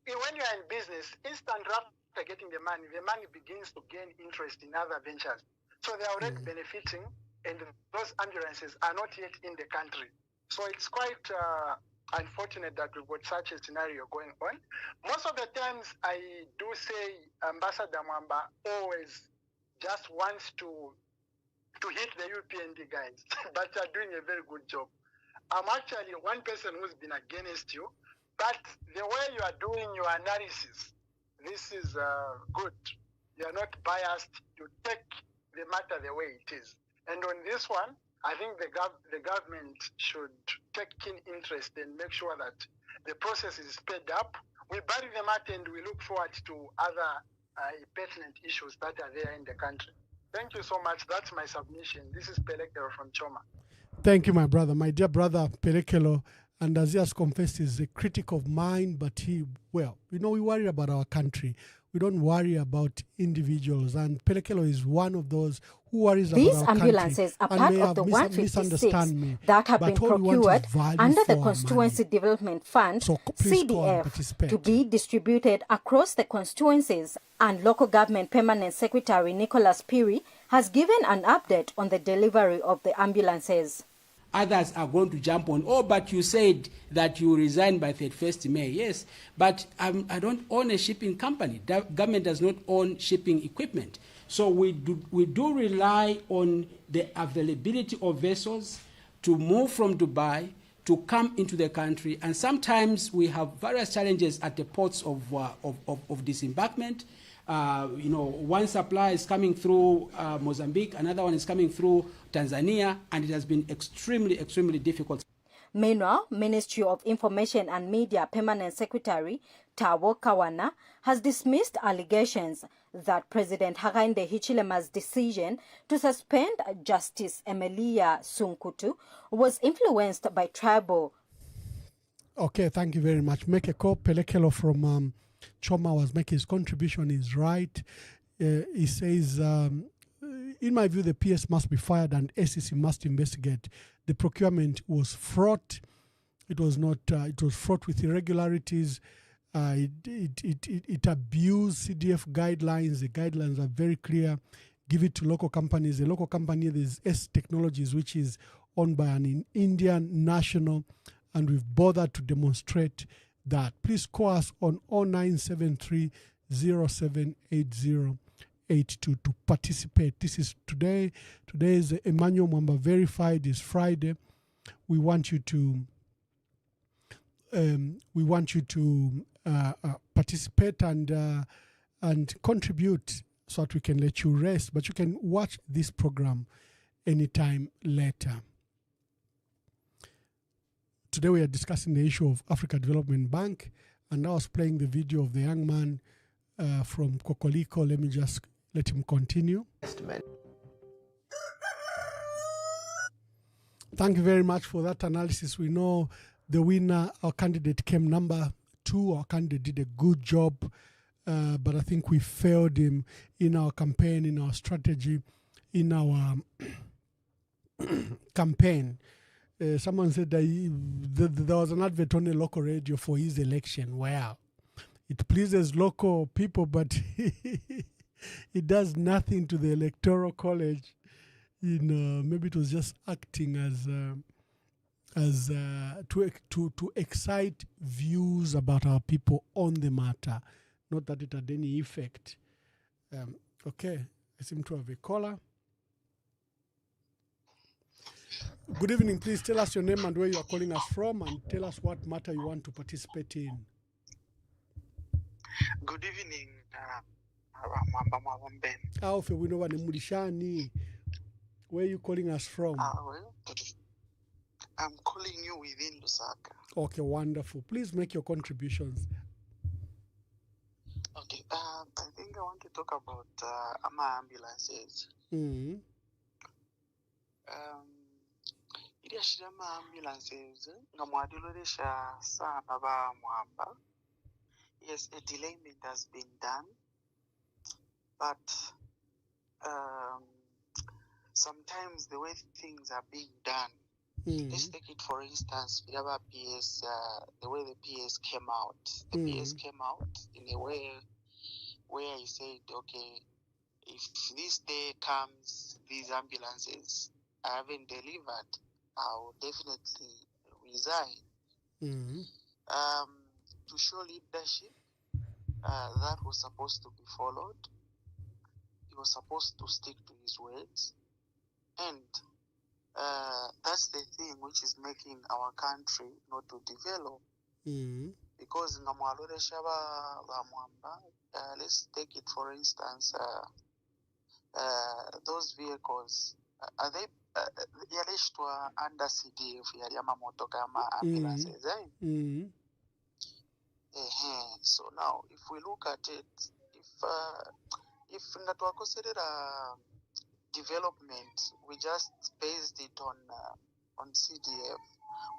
when you are in business, instant after getting the money begins to gain interest in other ventures. So they are already benefiting, and those ambulances are not yet in the country. So it's quite unfortunate that we've got such a scenario going on. Most of the times I do say Ambassador Mwamba always just wants to hit the UPND guys, but you're doing a very good job. I'm actually one person who's been against you, but the way you are doing your analysis, this is good. You're not biased. You take the matter the way it is. And on this one, I think the government should take keen interest and make sure that the process is sped up. We bury the matter and we look forward to other pertinent issues that are there in the country. Thank you so much. That's my submission. This is Pelekelo from Choma. Thank you, my brother. My dear brother, Pelekelo, and as he has confessed, is a critic of mine, but we worry about our country. We don't worry about individuals. And Pelekelo is one of those who worries about our country. These ambulances are part of the 156 that have been procured under the Constituency Development Fund, CDF, to be distributed across the constituencies. And Local Government Permanent Secretary Nicholas Piri has given an update on the delivery of the ambulances. Others are going to jump on, but you said that you resign by 31st May. Yes, but I don't own a shipping company. The government does not own shipping equipment. So we do rely on the availability of vessels to move from Dubai to come into the country. And sometimes we have various challenges at the ports of disembarkment. One supply is coming through Mozambique, another one is coming through Tanzania, and it has been extremely, extremely difficult. Meanwhile, Ministry of Information and Media Permanent Secretary Tawo Kawana has dismissed allegations that President Hakainde Hichilema's decision to suspend Justice Emilia Sunkutu was influenced by tribal. Okay, thank you very much. Make a call. Pelekelo from Choma was making his contribution is right. He says, in my view, the PS must be fired and SEC must investigate. The procurement was fraught. It was not. It was fraught with irregularities. It abused CDF guidelines. The guidelines are very clear. Give it to local companies. The local company, there's S Technologies, which is owned by an Indian national, and we've bothered to demonstrate that. Please call us on 0973 078082 to participate. This is today. Today is Emmanuel Mwamba Verified. It's Friday. We want you to participate and contribute so that we can let you rest. But you can watch this program anytime later. Today we are discussing the issue of Africa Development Bank, and I was playing the video of the young man from Kokoliko. Let me just let him continue. Thank you very much for that analysis. We know the winner, our candidate, came number 2. Our candidate did a good job, but I think we failed him in our campaign, in our strategy. in our campaign. Someone said that there was an advert on a local radio for his election. Wow. It pleases local people, but it does nothing to the Electoral College. Maybe it was just acting as to excite views about our people on the matter, not that it had any effect. Okay, I seem to have a caller. Good evening. Please tell us your name and where you are calling us from, and tell us what matter you want to participate in. Good evening, Alfe, we know what Mulishani. Where are you calling us from? well, I'm calling you within Lusaka. Okay, wonderful. Please make your contributions. Okay, I think I want to talk about ambulances. Mm-hmm. Iriashira ambulances ngamwadiloresha sana ba mwamba. Yes, a delayment has been done, but sometimes the way things are being done. Let's take it for instance, we have a PS, the way the PS came out. The PS came out in a way where he said, okay, if this day comes, these ambulances I haven't delivered, I'll definitely resign. To show leadership, that was supposed to be followed. He was supposed to stick to his words. And that's the thing which is making our country not to develop. Because let's take it for instance, those vehicles, are they under CDF ambulances, so now if we look at it, if we consider development, we just based it on CDF,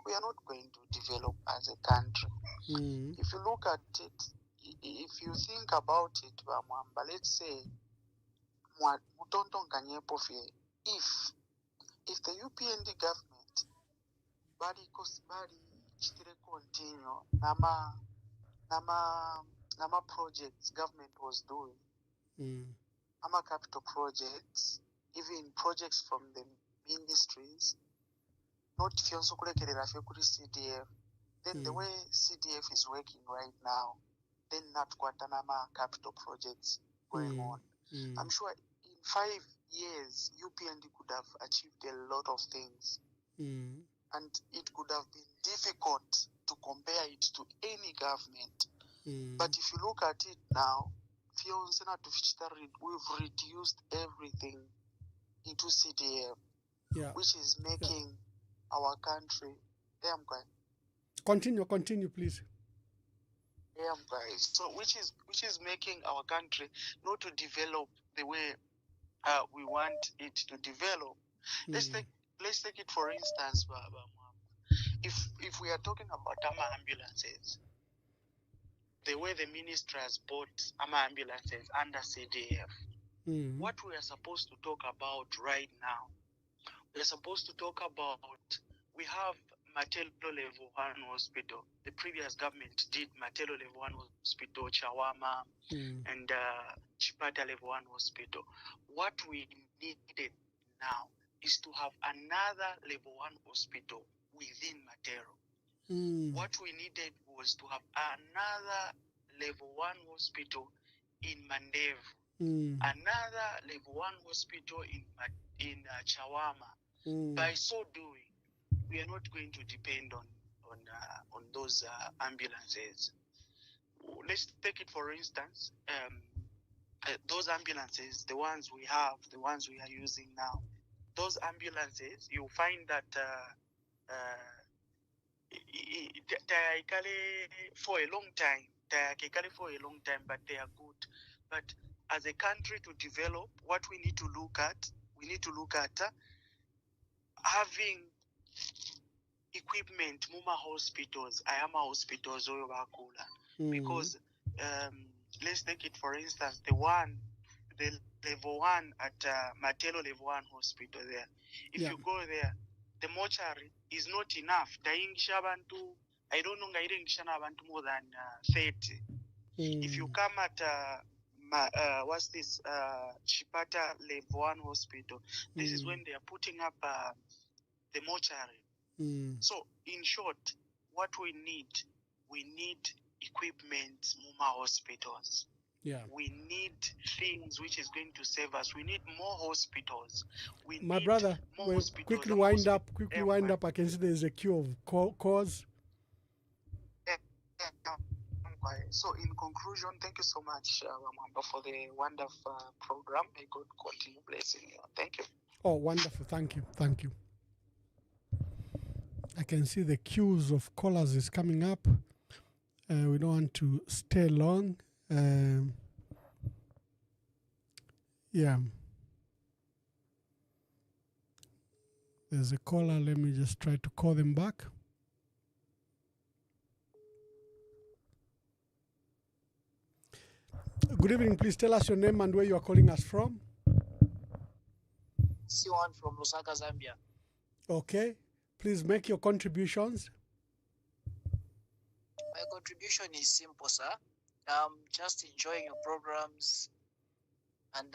we are not going to develop as a country. If you look at it, if you think about it, let's say, if the UPND government body continue nama projects government was doing, capital projects, even projects from the ministries, not CDF, then the way CDF is working right now, then not Guantanama capital projects going on. I'm sure in 5 years, UPND could have achieved a lot of things. And it could have been difficult to compare it to any government. But if you look at it now, we've reduced everything into CDF, which is making our country. Continue, please. So which is making our country not to develop the way we want it to develop. Let's take it for instance, if we are talking about ambulances, the way the ministry has bought ambulances under CDF, what we are supposed to talk about right now, we are supposed to talk about, we have Matelo Level 1 Hospital. The previous government did Matelo Level 1 Hospital, Chawama, and Chipata Level 1 Hospital. What we needed now is to have another Level 1 hospital within Matero. What we needed was to have another Level 1 hospital in Mandevu, another Level 1 hospital in Chawama. By so doing, we are not going to depend on those ambulances. Let's take it for instance, those ambulances, the ones we have, the ones we are using now, those ambulances, you'll find that for a long time, but they are good. But as a country to develop, what we need to look at, having equipment, muma hospitals, ayama hospitals, because let's take it for instance, the the level 1 at Matelo level 1 hospital there. If you go there, the mortuary is not enough. I don't know, abantu more than 30. If you come at what's this Chipata level 1 hospital, this is when they are putting up the mortuary. So in short, what we need equipment in our hospitals. We need things which is going to save us. We need more hospitals. My brother, quickly wind up. I can see there's a queue of calls. So in conclusion, thank you so much, Wamamba, for the wonderful program. May God continue blessing you. Thank you. Oh, wonderful. Thank you. I can see the queues of callers is coming up. We don't want to stay long. There's a caller. Let me just try to call them back. Good evening. Please tell us your name and where you are calling us from. C1 from Lusaka, Zambia. Okay. Please make your contributions. My contribution is simple, sir. I'm just enjoying your programs, and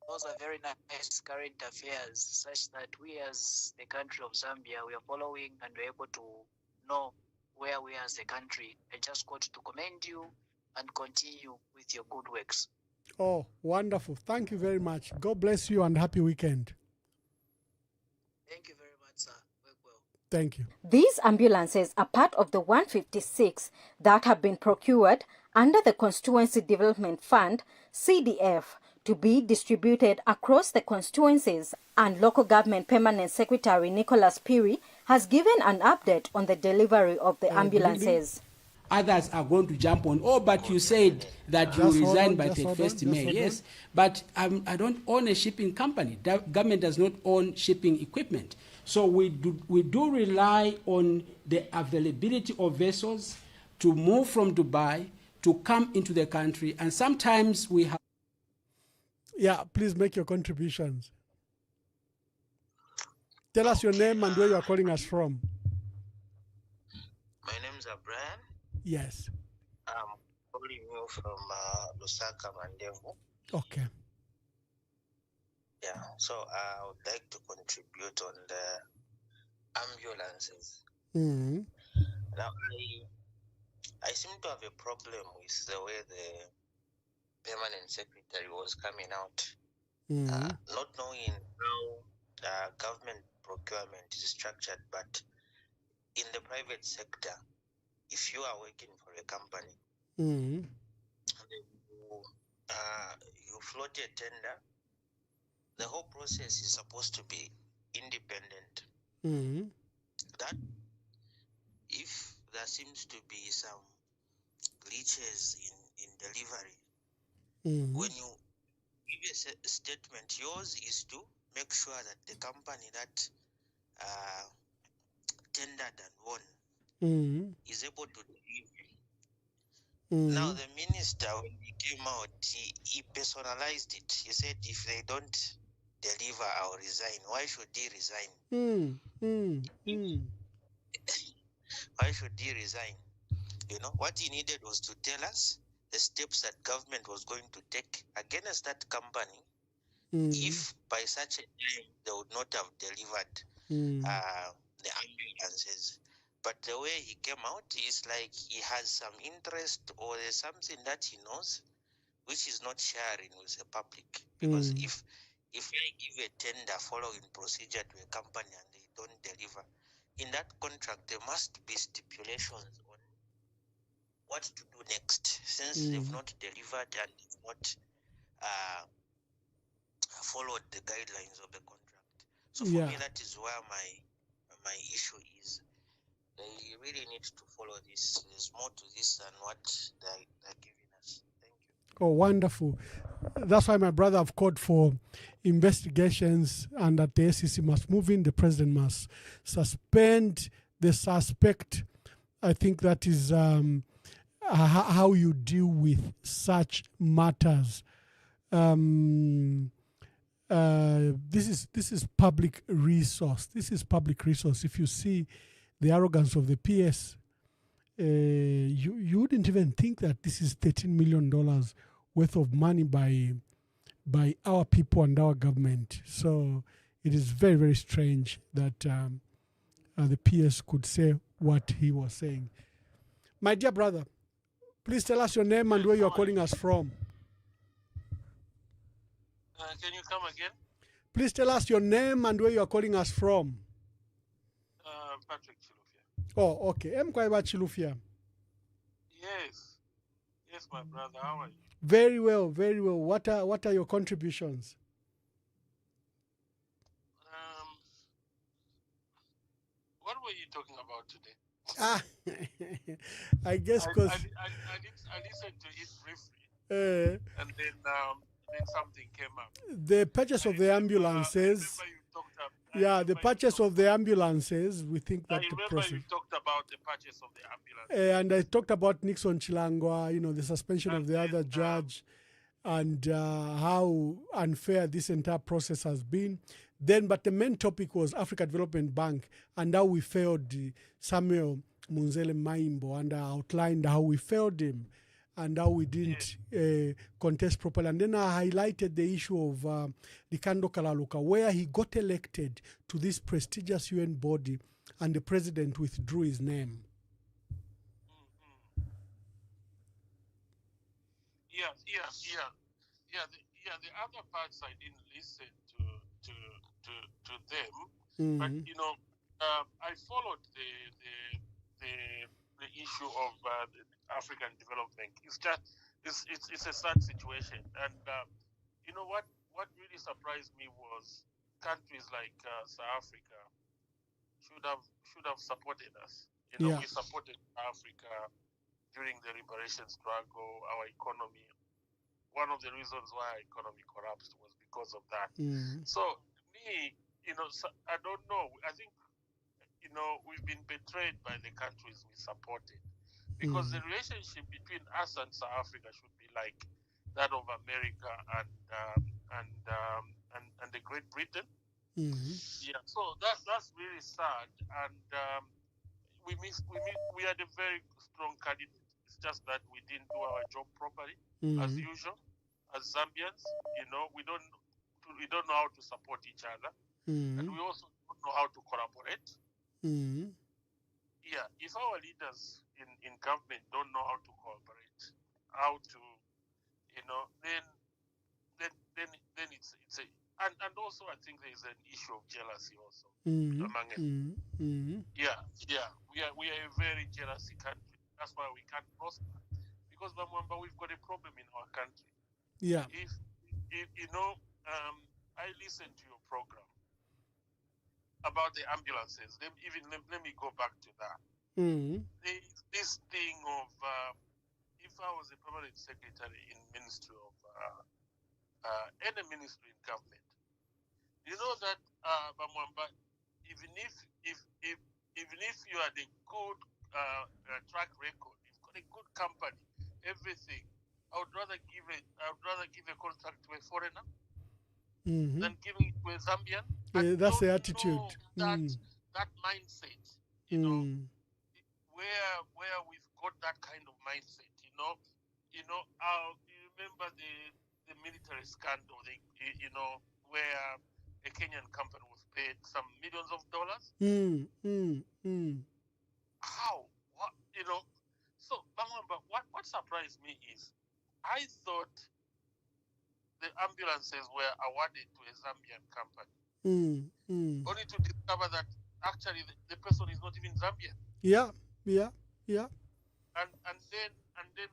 those are very nice current affairs, such that we as the country of Zambia, we are following and we're able to know where we are as a country. I just got to commend you and continue with your good works. Oh, wonderful. Thank you very much. God bless you and happy weekend. Thank you very much, sir. Work well. Thank you. These ambulances are part of the 156 that have been procured under the Constituency Development Fund, CDF, to be distributed across the constituencies, and Local Government Permanent Secretary Nicholas Piri has given an update on the delivery of the ambulances. Others are going to jump on, but you said that you resign by 31st May. Yes, but I don't own a shipping company. The government does not own shipping equipment. So we do rely on the availability of vessels to move from Dubai to come into the country. And sometimes we have... Yeah, please make your contributions. Tell us your name and where you are calling us from. My name is Brian. Yes. I'm calling you from Lusaka, Mandevu. Okay. Yeah, so I would like to contribute on the ambulances. Mm-hmm. Now, I seem to have a problem with the way the permanent secretary was coming out, not knowing how government procurement is structured, but in the private sector, if you are working for a company, you float a tender, the whole process is supposed to be independent. That if there seems to be some glitches in delivery, when you give a statement, yours is to make sure that the company that tendered and won is able to deliver. Now the minister, when he came out, he personalized it. He said, if they don't deliver, I'll resign. Why should he resign? Why should he resign? You know, what he needed was to tell us the steps that government was going to take against that company if by such a time they would not have delivered the ambulances. But the way he came out is like he has some interest, or there's something that he knows which is not sharing with the public. Because if I give a tender following procedure to a company and they don't deliver, in that contract there must be stipulations on what to do next, since they've not delivered and they've not followed the guidelines of the contract. So for me, that is where my issue is. They really need to follow this. There's more to this than what they're giving us. Thank you. Oh, wonderful. That's why my brother have called for investigations, and that the SEC must move in, the president must suspend the suspect. I think that is how you deal with such matters. This is public resource. This is public resource. If you see the arrogance of the PS, you wouldn't even think that this is $13 million worth of money by our people and our government. So it is very, very strange that the PS could say what he was saying. My dear brother, please tell us your name and where you are calling us from. Can you come again? Please tell us your name and where you are calling us from. Patrick Chilufya. Oh, okay. Mkwaiba Chilufya. Yes. Yes, my brother. How are you? Very well, very well. What are your contributions? What were you talking about today? I guess because I listened to it briefly, and then something came up. The purchase of the ambulances. The purchase of the ambulances. We think that the process. You talked about the purchase of the ambulances. And I talked about Nixon Chilangwa, the suspension of the other judge, and how unfair this entire process has been. But the main topic was Africa Development Bank and how we failed Samuel Munzele Maimbo, and I outlined how we failed him and how we didn't contest properly. And then I highlighted the issue of Licando Kalaluca, where he got elected to this prestigious UN body and the president withdrew his name. The other parts I didn't listen to them, but I followed the issue of the African development. It's just it's a sad situation, and what really surprised me was countries like South Africa should have supported us. We supported Africa during the liberation struggle. Our economy. One of the reasons why our economy collapsed was because of that. So me, I don't know. I think, we've been betrayed by the countries we supported, because the relationship between us and South Africa should be like that of America and the Great Britain. So that's really sad, and we had a very strong candidate. It's just that we didn't do our job properly, as usual. As Zambians, we don't know how to support each other, and we also don't know how to collaborate. If our leaders in government don't know how to collaborate, how to, then it's a, and also I think there is an issue of jealousy also among them. We are a very jealousy country. That's why we can't prosper, because we've got a problem in our country. If I listened to your program about the ambulances. Let me go back to that. This thing of if I was a permanent secretary in Ministry of any ministry in government, you know that Bamwamba, even if you had a good track record, you've got a good company, everything, I would rather give a contract to a foreigner than giving it to a Zambian. That's the attitude. That mindset, where we've got that kind of mindset, you remember the military scandal, where a Kenyan company was paid some millions of dollars. How? What? So, what surprised me is, I thought the ambulances were awarded to a Zambian company, only to discover that actually the person is not even Zambian. Yeah. And then the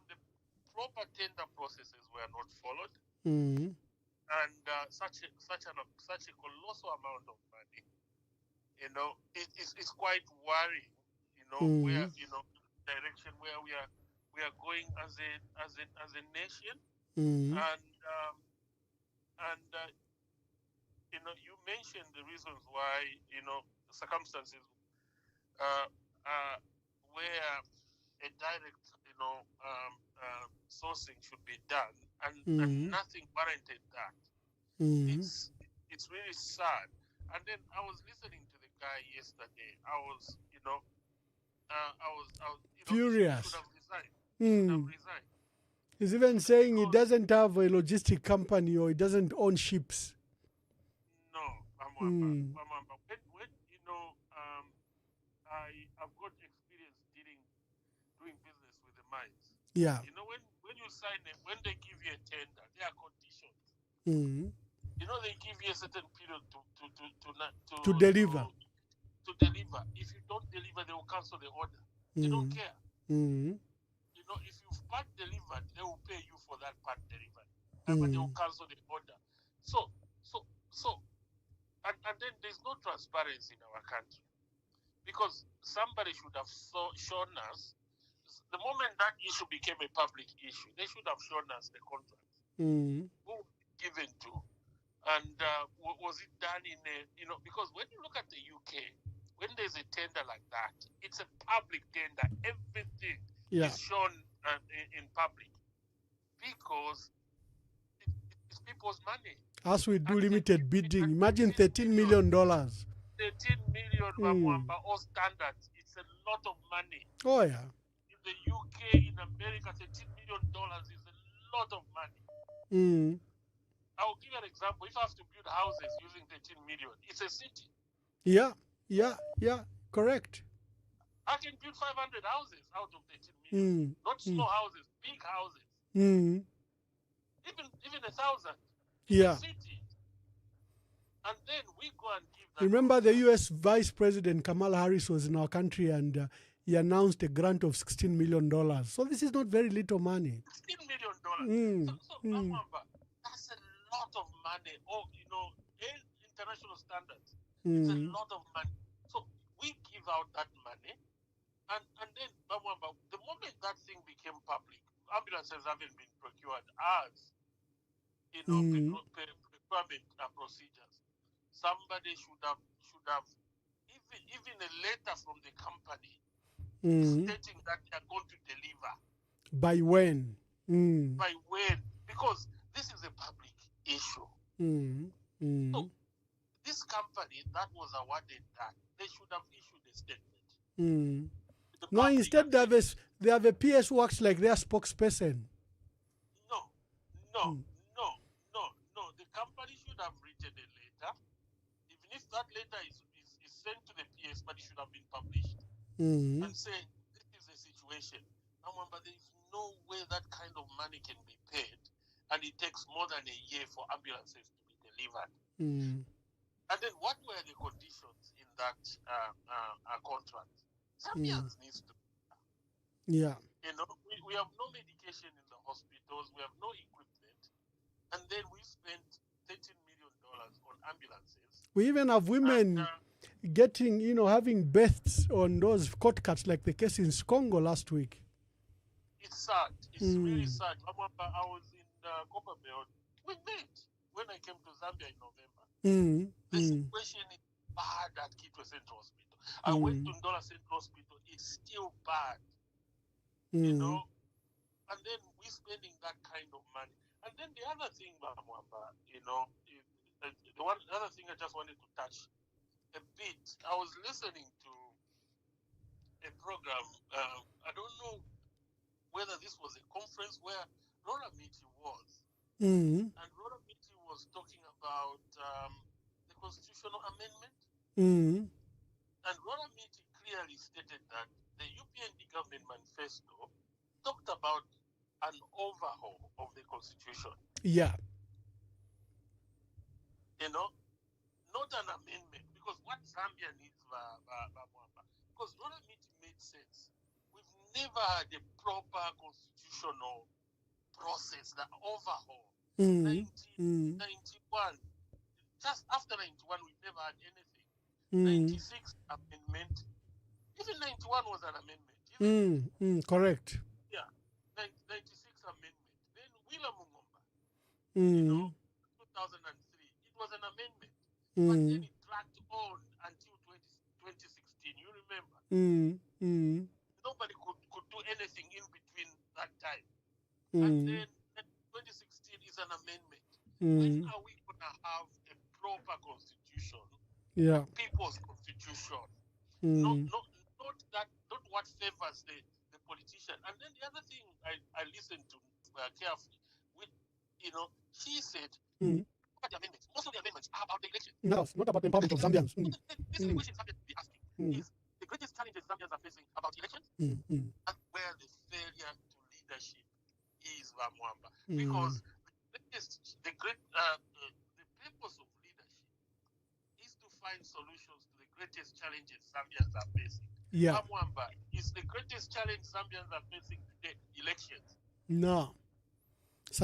proper tender processes were not followed, and such a colossal amount of money. It's quite worrying. Where direction where we are going as a nation, and you mentioned the reasons why, circumstances where a direct sourcing should be done, and nothing warranted that. It's really sad. And then I was listening to the guy yesterday. I was, Furious. He should have resigned. He should have resigned. He's even saying he doesn't have a logistic company or he doesn't own ships. No, When I've got experience doing business with the mines. Yeah. When you sign it, when they give you a tender, there are conditions. They give you a certain period to deliver. To deliver. If you don't deliver, they will cancel the order. They don't care. If you've part delivered, they will pay you for that part delivered, but they will cancel the order. And then there's no transparency in our country, because somebody should have shown us the moment that issue became a public issue. They should have shown us the contract. Who was it given to? And was it done in a, because when you look at the UK, when there's a tender like that, it's a public tender. Everything is shown in public, because it's people's money. As we do limited bidding, imagine $13 million. 13 million, all standards. It's a lot of money. Oh, yeah. In the UK, in America, $13 million is a lot of money. I'll give you an example. If I have to build houses using 13 million, it's a city. Yeah, correct. I can build 500 houses out of 13 million. Not small houses, big houses. Even 1,000. Yeah. City. And then we go and give that. Remember the U.S. Vice President Kamala Harris was in our country and he announced a grant of $16 million. So this is not very little money. $16 million. That's a lot of money. International standards. It's a lot of money. So we give out that money, and then the moment that thing became public, ambulances haven't been procured as procurement procedures. Somebody should have even a letter from the company stating that they are going to deliver. By when? By when? Because this is a public issue. So this company that was awarded that, they should have issued a statement. No, instead they have a PS who acts like their spokesperson. No. The company should have written a letter. Even if that letter is sent to the PS, but it should have been published. And say, this is the situation. But there is no way that kind of money can be paid, and it takes more than a year for ambulances to be delivered. And then what were the conditions in that contract? Zambians needs to. Yeah. We have no medication in the hospitals. We have no equipment, and then we spent $13 million on ambulances. We even have women getting, having births on those court cuts, like the case in Congo last week. It's sad. It's really sad. I was in Copperbelt. We met when I came to Zambia in November. The situation is bad at Kitwe Central Hospital. I went to Ndola Central Hospital. It's still bad. And then we're spending that kind of money. And then the other thing, Mwamba, the other thing I just wanted to touch a bit. I was listening to a program. I don't know whether this was a conference where Laura Miti was. And Laura Miti was talking about the constitutional amendment. And Laura Miti clearly stated that the UPND government manifesto talked about an overhaul of the constitution. Yeah. Not an amendment, because what Zambia needs, because Laura Miti made sense. We've never had a proper constitutional process, the overhaul. 91. Just after 91, we never had anything. 96 amendment. Even 91 was an amendment. Correct. Yeah. 96 amendment. Then Willa Mungomba. 2003. It was an amendment. But then it dragged on until 2016. You remember? Nobody could do anything in between that time. and then 2016 is an amendment. When are we going to have a proper constitution? Yeah. People's constitution. Mm. Not what favors the politician. And then the other thing I listened to carefully, with, she said, about the amendments. Most of the amendments are about the election. No, it's not about the empowerment of Zambians. This is the question Zambians be asking. Is the greatest challenges Zambians are facing about elections? And where the failure to leadership is, Vamwamba. Because the purpose of leadership is to find solutions to the greatest challenges Zambians are facing. Yeah. Vamwamba, is the greatest challenge Zambians are facing today elections? No. It's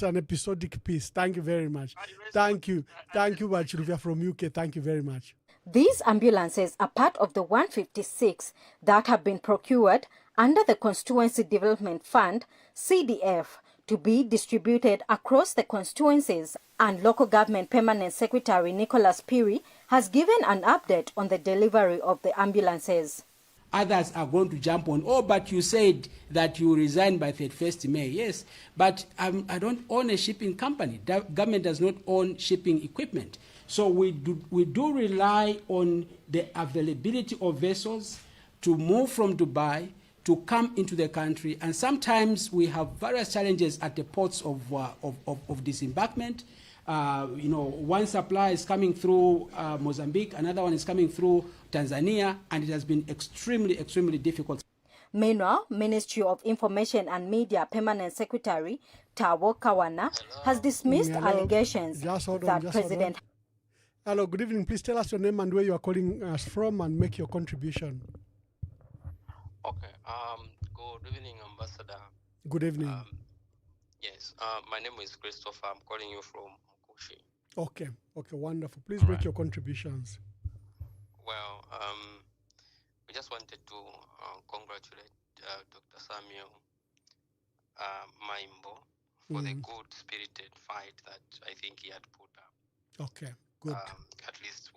an episodic piece. Thank you very much. Thank you. Thank you, Bachiluvia from UK. Thank you very much. These ambulances are part of the 156 that have been procured under the Constituency Development Fund, CDF, to be distributed across the constituencies, and Local Government Permanent Secretary Nicholas Piri has given an update on the delivery of the ambulances. Others are going to jump on, oh, but you said that you resign by 31st May. Yes, but I don't own a shipping company. The government does not own shipping equipment. So we do rely on the availability of vessels to move from Dubai to come into the country. And sometimes we have various challenges at the ports of disembarkment. One supply is coming through Mozambique, another one is coming through Tanzania, and it has been extremely, extremely difficult. Meanwhile, Ministry of Information and Media Permanent Secretary Tawo Kawana has dismissed allegations that President... Hello, good evening. Please tell us your name and where you are calling us from and make your contribution. Okay. Good evening, Ambassador. Good evening. Yes. My name is Christopher. I'm calling you from Mukushi. Okay. Okay. Wonderful. Please make your contributions. Well, we just wanted to congratulate Dr. Samuel Maimbo for the good-spirited fight that I think he had put up. Okay. Good. At least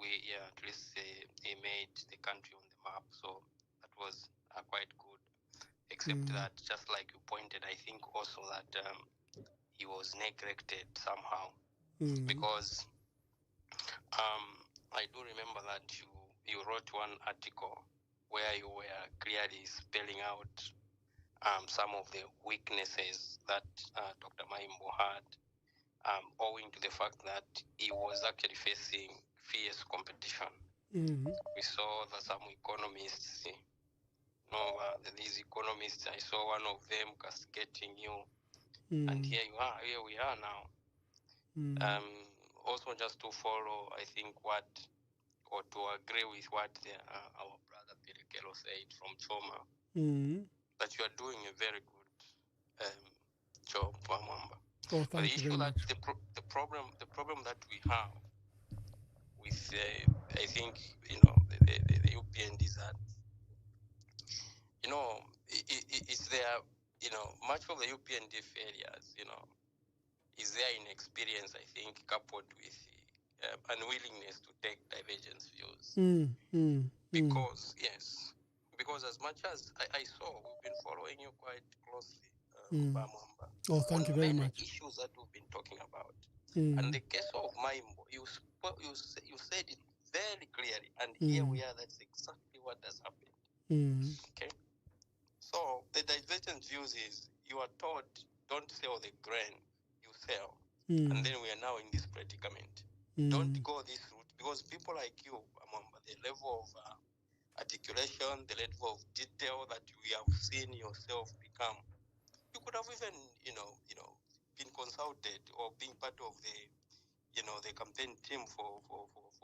he made the country on the map, so that was quite good. Except that, just like you pointed, I think also that he was neglected somehow, because I do remember that you wrote one article where you were clearly spelling out some of the weaknesses that Dr. Maimbo had, owing to the fact that he was actually facing fierce competition. We saw that some economists, these economists, I saw one of them castigating you, and here we are now. Also, just to follow, I think or to agree with what our brother Pirikelo said from Choma, that you are doing a very good job, Wamwamba. Oh, thank the you issue very that much. the problem that we have with I think the UPND is that is there much of the UPND failures is their inexperience, I think, coupled with unwillingness to take divergence views. Because as much as I saw, we've been following you quite closely, Bamwamba. Oh, thank you very much. Issues that we've been talking about. And the case of Maimbo, you said it very clearly, and here we are. That's exactly what has happened. Okay. So the divergent views is you are told don't sell the grain you sell, and then we are now in this predicament. Don't go this route, because people like you, Amamba, the level of articulation, the level of detail that we have seen yourself become, you could have even been consulted or being part of the campaign team for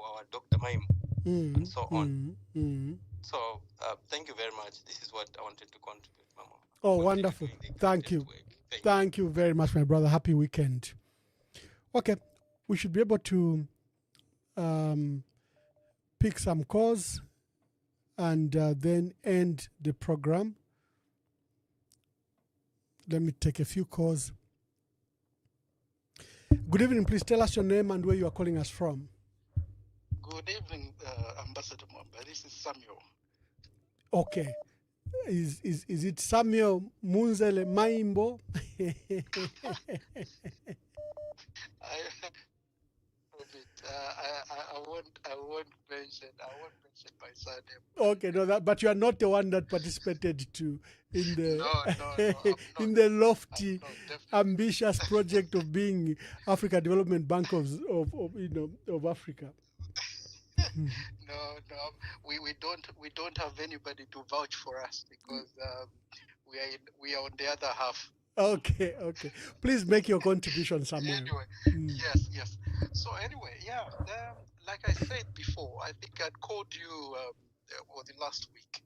our Dr. Maim and so on. So thank you very much. This is what I wanted to contribute, Mama. Oh, wonderful. Thank you. Thank you very much, my brother. Happy weekend. Okay, we should be able to pick some calls and then end the program. Let me take a few calls. Good evening. Please tell us your name and where you are calling us from. Good evening, Ambassador Mwamba. This is Samuel. Okay. Is it Samuel Munzele Maimbo? I won't mention my surname. Okay, no, but you are not the one that participated in the No, in the lofty, ambitious project of being Africa Development Bank of Africa. No, we don't have anybody to vouch for us because we are on the other half. Okay. Please make your contribution, Samuel. Anyway, yes. So anyway, like I said before, I think I called you the last week.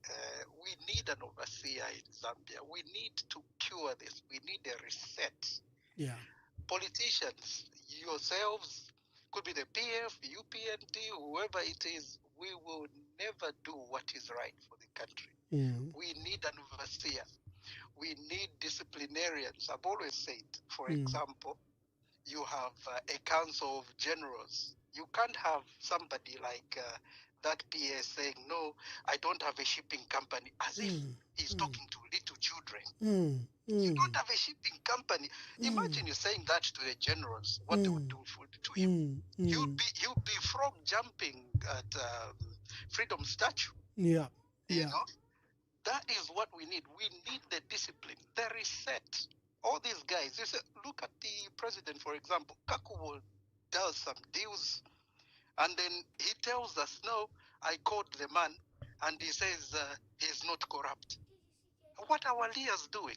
We need an overseer in Zambia. We need to cure this. We need a reset. Yeah. Politicians, yourselves, could be the PF, UPND, whoever it is, we will never do what is right for the country. We need an overseer. We need disciplinarians. I've always said, for example, you have a council of generals. You can't have somebody like that PA saying, no, I don't have a shipping company, as if he's talking to little children. You don't have a shipping company. Imagine you saying that to the generals, what they would do to him. He'll be frog jumping at Freedom Statue. Yeah. You know? That is what we need. We need the discipline, the reset. All these guys, you say, look at the president, for example. Kakuwo does some deals, and then he tells us, no, I called the man, and he says he's not corrupt. What are our leaders doing?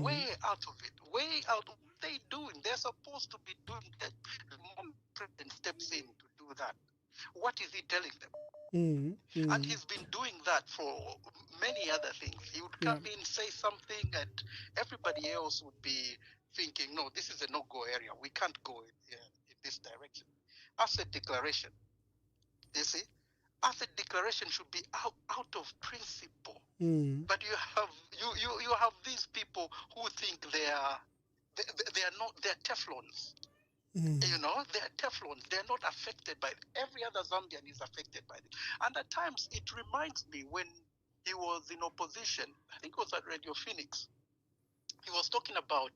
Way out of it. Way out. What are they doing? They're supposed to be doing that. The moment the president steps in to do that, what is he telling them? And he's been doing that for many other things. He would come in, say something, and everybody else would be thinking, no, this is a no-go area. We can't go in this direction. Asset declaration. You see? Asset declaration should be out of principle. But you have these people who think they're Teflons. You know, they're Teflons. They're not affected by it. Every other Zambian is affected by it. And at times, it reminds me when he was in opposition, I think it was at Radio Phoenix, he was talking about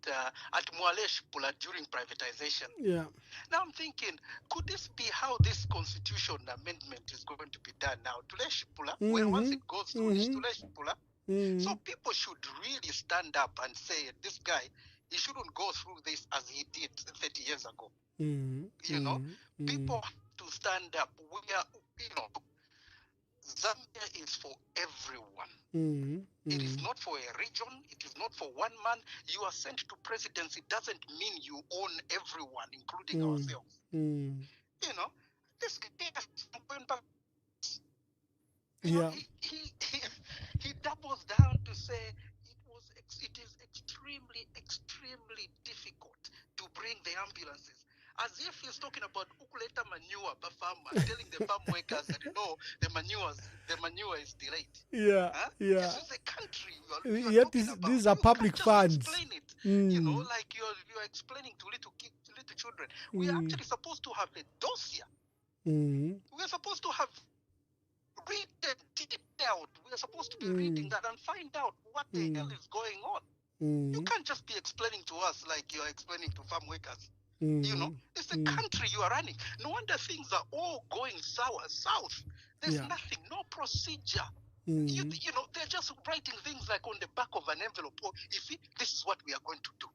at Mwalesh Pula during privatization. Yeah. Now I'm thinking, could this be how this constitution amendment is going to be done now? Tulesh Pula, when once it goes through, it's Tulesh Pula. So people should really stand up and say, this guy, he shouldn't go through this as he did 30 years ago. You know, people have to stand up. We are, Zambia is for everyone. It is not for a region. It is not for one man. You are sent to presidency doesn't mean you own everyone, including ourselves. You know, this guy is going back. You know, he doubles down to say it is extremely difficult to bring the ambulances. As if he's talking about ukuleta manure per farmer, telling the farm workers that the manure is delayed. This is a country you are talking about. These are public funds. Explain it. You know, like you're explaining to little children. We are actually supposed to have a dossier. We are supposed to have read it detailed. We are supposed to be reading that and find out what the hell is going on. You can't just be explaining to us like you're explaining to farm workers. You know, it's the country you are running. No wonder things are all going south. There's nothing, no procedure. You know, they're just writing things like on the back of an envelope. Oh, you see, this is what we are going to do.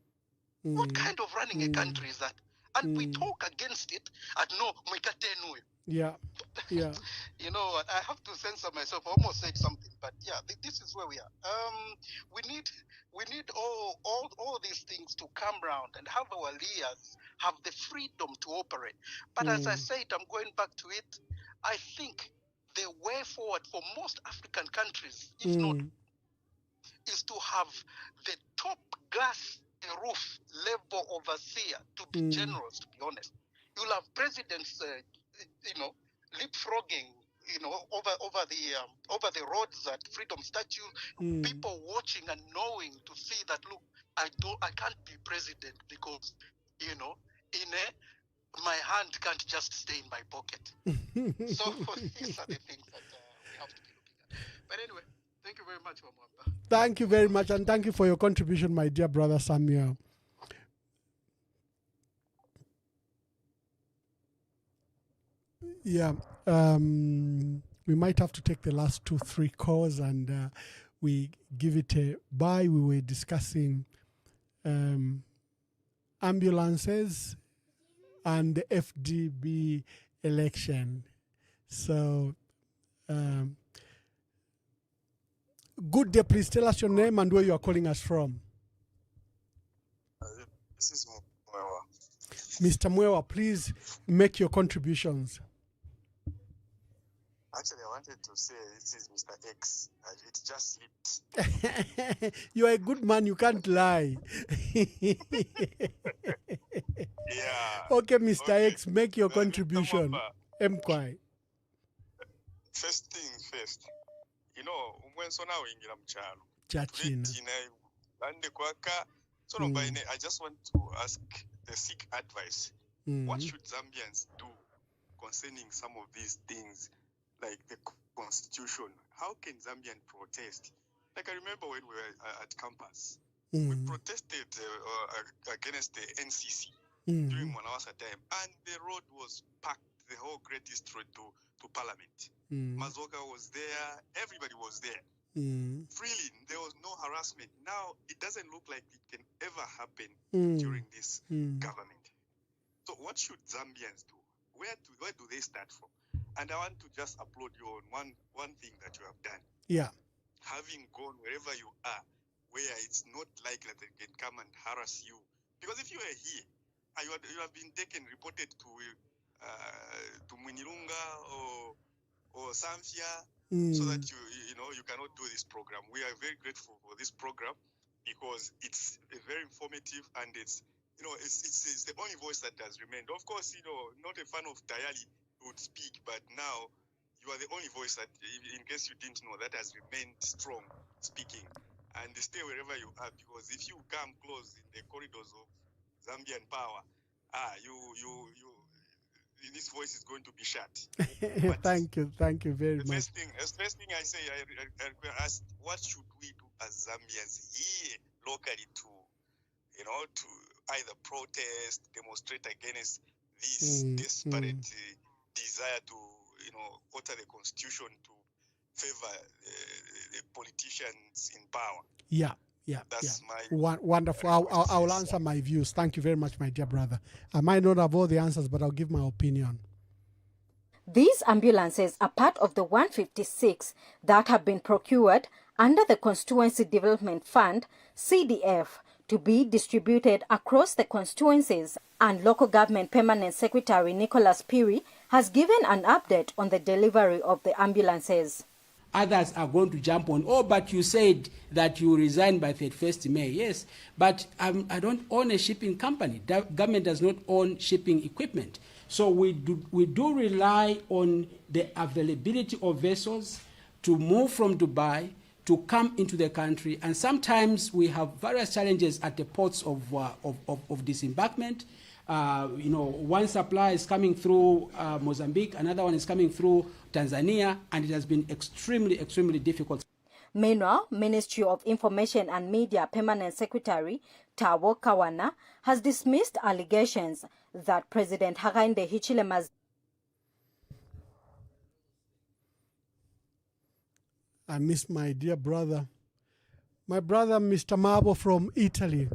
What kind of running a country is that? And we talk against it at no, yeah. You know what? I have to censor myself. I almost said something, but yeah, this is where we are. We need all these things to come round and have our leaders have the freedom to operate. But as I said, I'm going back to it. I think the way forward for most African countries, if not, is to have the top glass roof level overseer to be generous. To be honest, you'll have presidents, leapfrogging, over the roads at Freedom Statue, people watching and knowing to see that, look, I can't be president because, my hand can't just stay in my pocket. So these are the things that we have to be looking at. But anyway, Thank you very much, Wamwamba. Thank you very much, and thank you for your contribution, my dear brother Samuel. Yeah, we might have to take the last 2-3 calls, and we give it a bye. We were discussing ambulances and the FDB election. So, good day, please tell us your name and where you are calling us from. This is Mwewa. Mr. Mwewa, please make your contributions. Actually, I wanted to say this is Mr. X. It just slipped. You are a good man, you can't lie. Yeah. Okay, Mr. Okay. X, make your contribution. Mkwai. First thing first. You know, when so now in Mchalo. Chachina. I just want to ask the seek advice. What should Zambians do concerning some of these things, like the constitution? How can Zambian protest? Like I remember when we were at campus, we protested against the NCC during Mwanawasa time, and the road was packed, the whole Great East Road to Parliament. Mazoga was there, everybody was there. Freely, there was no harassment. Now, it doesn't look like it can ever happen during this government. So what should Zambians do? Where do they start from? And I want to just applaud you on one thing that you have done. Yeah. Having gone wherever you are, where it's not likely that they can come and harass you. Because if you are here, you have been reported to Mwinirunga or Samfia, so that you cannot do this program. We are very grateful for this program because it's very informative, and it's the only voice that has remained. Of course, not a fan of Tayali would speak, but now you are the only voice that, in case you didn't know, that has remained strong speaking. And stay wherever you are, because if you come close in the corridors of Zambian power, this voice is going to be shut. Thank you very much. The first thing I say, I ask, what should we do as Zambians here locally to either protest, demonstrate against this desperate desire to, alter the constitution to favor the politicians in power? Yeah. That's my wonderful. I'll answer my views. Thank you very much, my dear brother. I might not have all the answers, but I'll give my opinion. These ambulances are part of the 156 that have been procured under the Constituency Development Fund, CDF, to be distributed across the constituencies, and Local Government Permanent Secretary Nicholas Piri has given an update on the delivery of the ambulances. Others are going to jump on, but you said that you resign by 31st May. Yes, but I don't own a shipping company. The government does not own shipping equipment. So we do rely on the availability of vessels to move from Dubai to come into the country. And sometimes we have various challenges at the ports of disembarkment. One supply is coming through Mozambique, another one is coming through Tanzania, and it has been extremely, extremely difficult. Meanwhile, Ministry of Information and Media Permanent Secretary Tawo Kawana has dismissed allegations that President Hakainde Hichilema's I miss my dear brother. My brother, Mr. Mabo from Italy.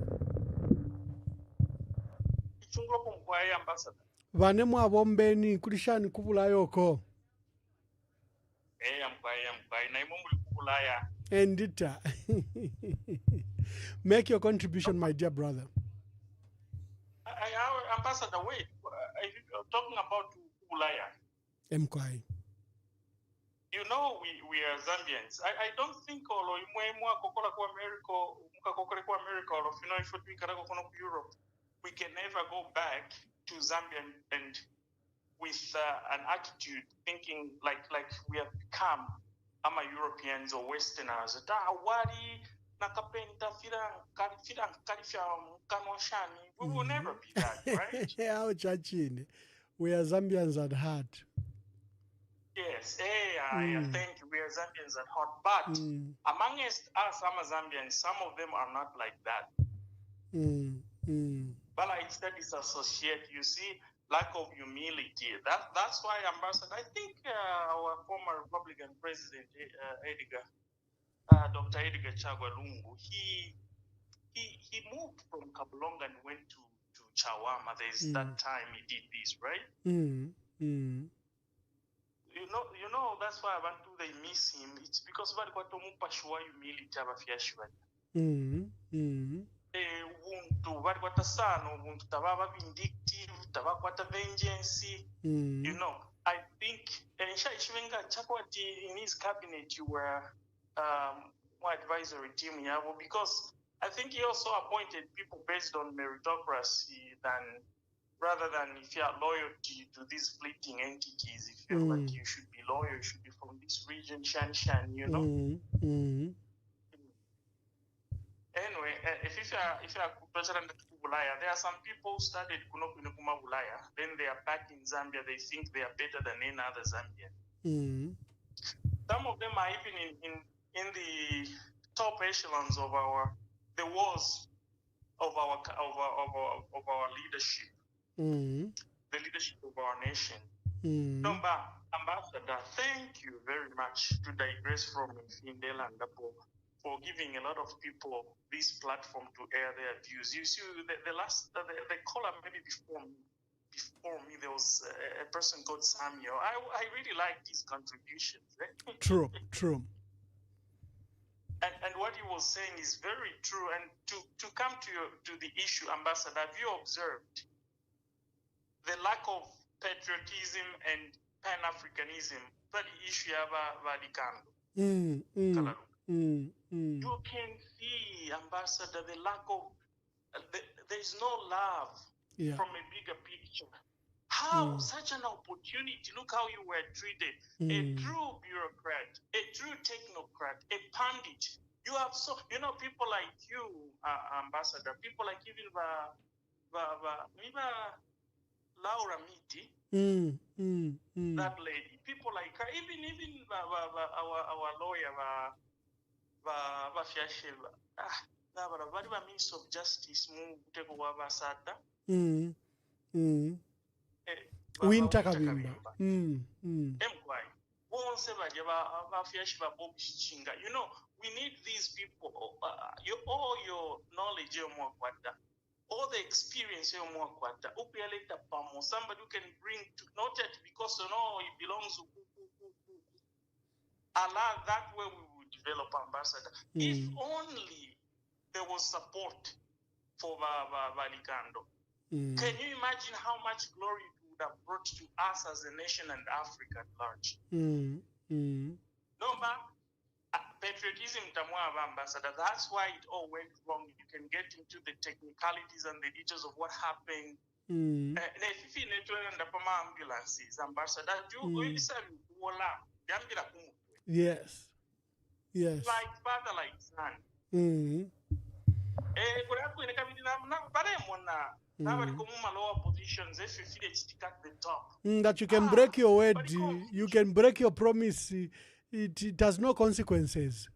Vanemu abombeni kulishani kubulayoko. Endita. Make your contribution, my dear brother. Ambassador, wait. Talking about Ulaya. Mkwai. You know, we are Zambians. I don't think all Europe, we can never go back to Zambia and with an attitude thinking like we have become Europeans or Westerners. We will never be that, right? We are Zambians at heart. Yes, thank you. We are Zambians at heart. But amongst us, some Zambians, some of them are not like that. But instead disassociate. You see, lack of humility. That's why, Ambassador, I think our former Republican President, Dr. Edgar Chagwa Lungu, he moved from Kabulonga and went to Chawama. There's that time he did this, right? You know, that's why abantu they miss him. It's because bali kwatomupa shwa humility abafyashwa. Ubuntu bali kwatasana ubuntu tababa vindictive, tabakwata vengeance. You know, I think Shaivenga Chakwati in his cabinet you were more advisory team yabo, because I think he also appointed people based on meritocracy rather than if you are loyal to these fleeting entities. If you're like you should be loyal, you should be from this region, Shan, you know. Anyway, if you are president of Bulaya, there are some people who started Kunokuma Bulaya, then they are back in Zambia. They think they are better than any other Zambian. Some of them are even in the top echelons of the walls of our leadership. The leadership of our nation. Ambassador, thank you very much to digress from Indela and for giving a lot of people this platform to air their views. You see, the caller maybe before me, there was a person called Samuel. I really liked his contributions. True. And what he was saying is very true. And to come to the issue, Ambassador, have you observed the lack of patriotism and Pan-Africanism? That issue about Licando Kalaluca. You can see, Ambassador, the lack of there's no love from a bigger picture. How such an opportunity? Look how you were treated. A true bureaucrat, a true technocrat, a pundit. You have people like you, Ambassador. People like even Laura Miti, that lady. People like her. Even our lawyer, Minister of Justice, Winter Kabimba. You know, we need these people. All your knowledge, all the experience, somebody who can bring to not that because it belongs to Allah. That way we will develop, Ambassador. If only there was support for Licando. Can you imagine how much glory it would have brought to us as a nation and Africa at large? No, patriotism, Ambassador. That's why it all went wrong. You can get into the technicalities and the details of what happened. Ambulances, Ambassador. Yes. Like father, like son. Lower positions, if you feel it at the top. That you can break your word, you can break your promise. It has no consequences.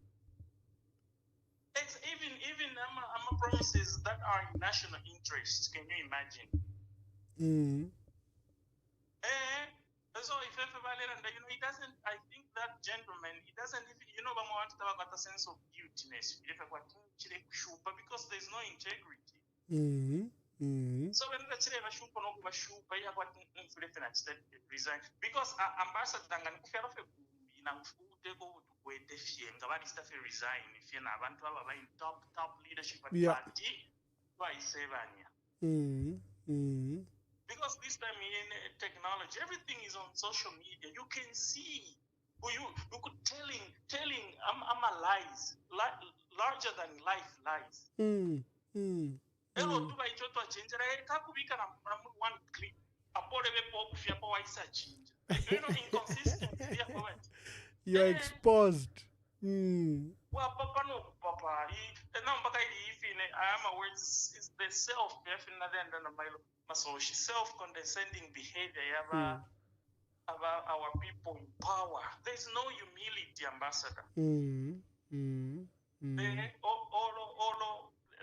It's even promises that are in national interest. Can you imagine? So if he doesn't. I think that gentleman, he doesn't even. Want to talk about a sense of guiltiness because there's no integrity. So when the resign because Ambassador resign if you top leadership at party because this time in technology everything is on social media. You can see you could telling I'm a lies larger than life lies. Hello, do I change one click? Inconsistency. You're exposed. Well, Papa, no, Papa. I am aware it's the self, definitely, and then my self-condescending behavior. about our people in power. There's no humility, Ambassador.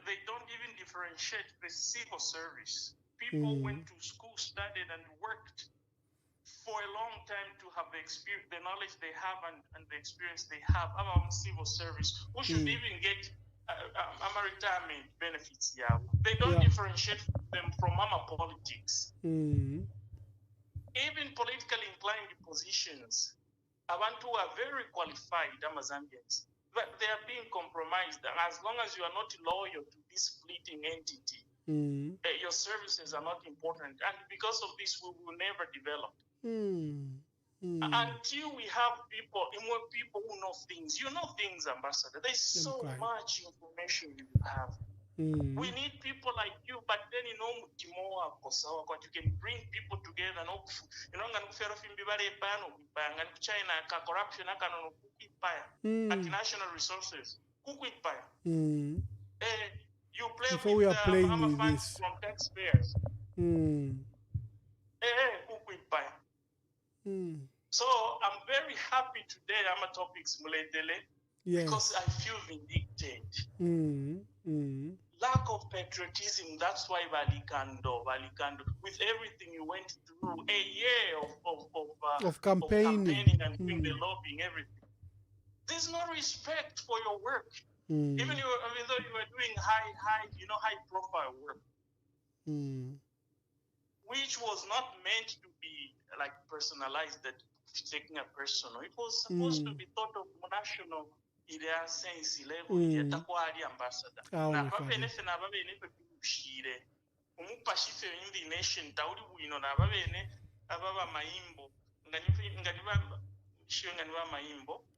They don't even differentiate the civil service. People went to school, studied, and worked for a long time to have the experience, the knowledge they have, and the experience they have about civil service. Who should even get retirement benefits? Yeah, they don't differentiate them from politics. Even politically inclined positions, abantu are very qualified, Zambians, but they are being compromised. And as long as you are not loyal to this fleeting entity, your services are not important. And because of this, we will never develop. Until we have more people who know things. You know things, Ambassador. There's so much information you have. We need people like you, but then you can bring people together. China corruption national resources. You play before with we are playing with funds this from taxpayers. So I'm very happy today. I'm a topics because I feel vindicted. Lack of patriotism. That's why Licando, with everything you went through, a year of campaigning and doing the lobbying, everything. There's no respect for your work. Even though you were doing high profile work, which was not meant to be like personalized, that taking a personal. It was supposed to be thought of national. Sense level ambassador. Nation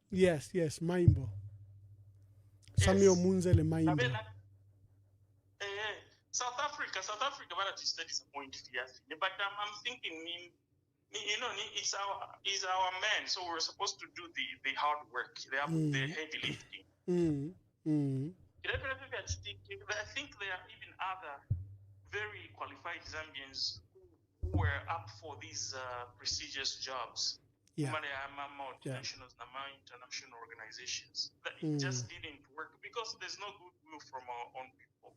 yes Maimbo Samuel Munzele Maimbo. South Africa is disappointed, yes. But I'm thinking, it's our men, so we're supposed to do the hard work, the heavy lifting. I think there are even other very qualified Zambians who were up for these prestigious jobs. Multinationals, international organizations. That it just didn't work because there's no goodwill from our own people.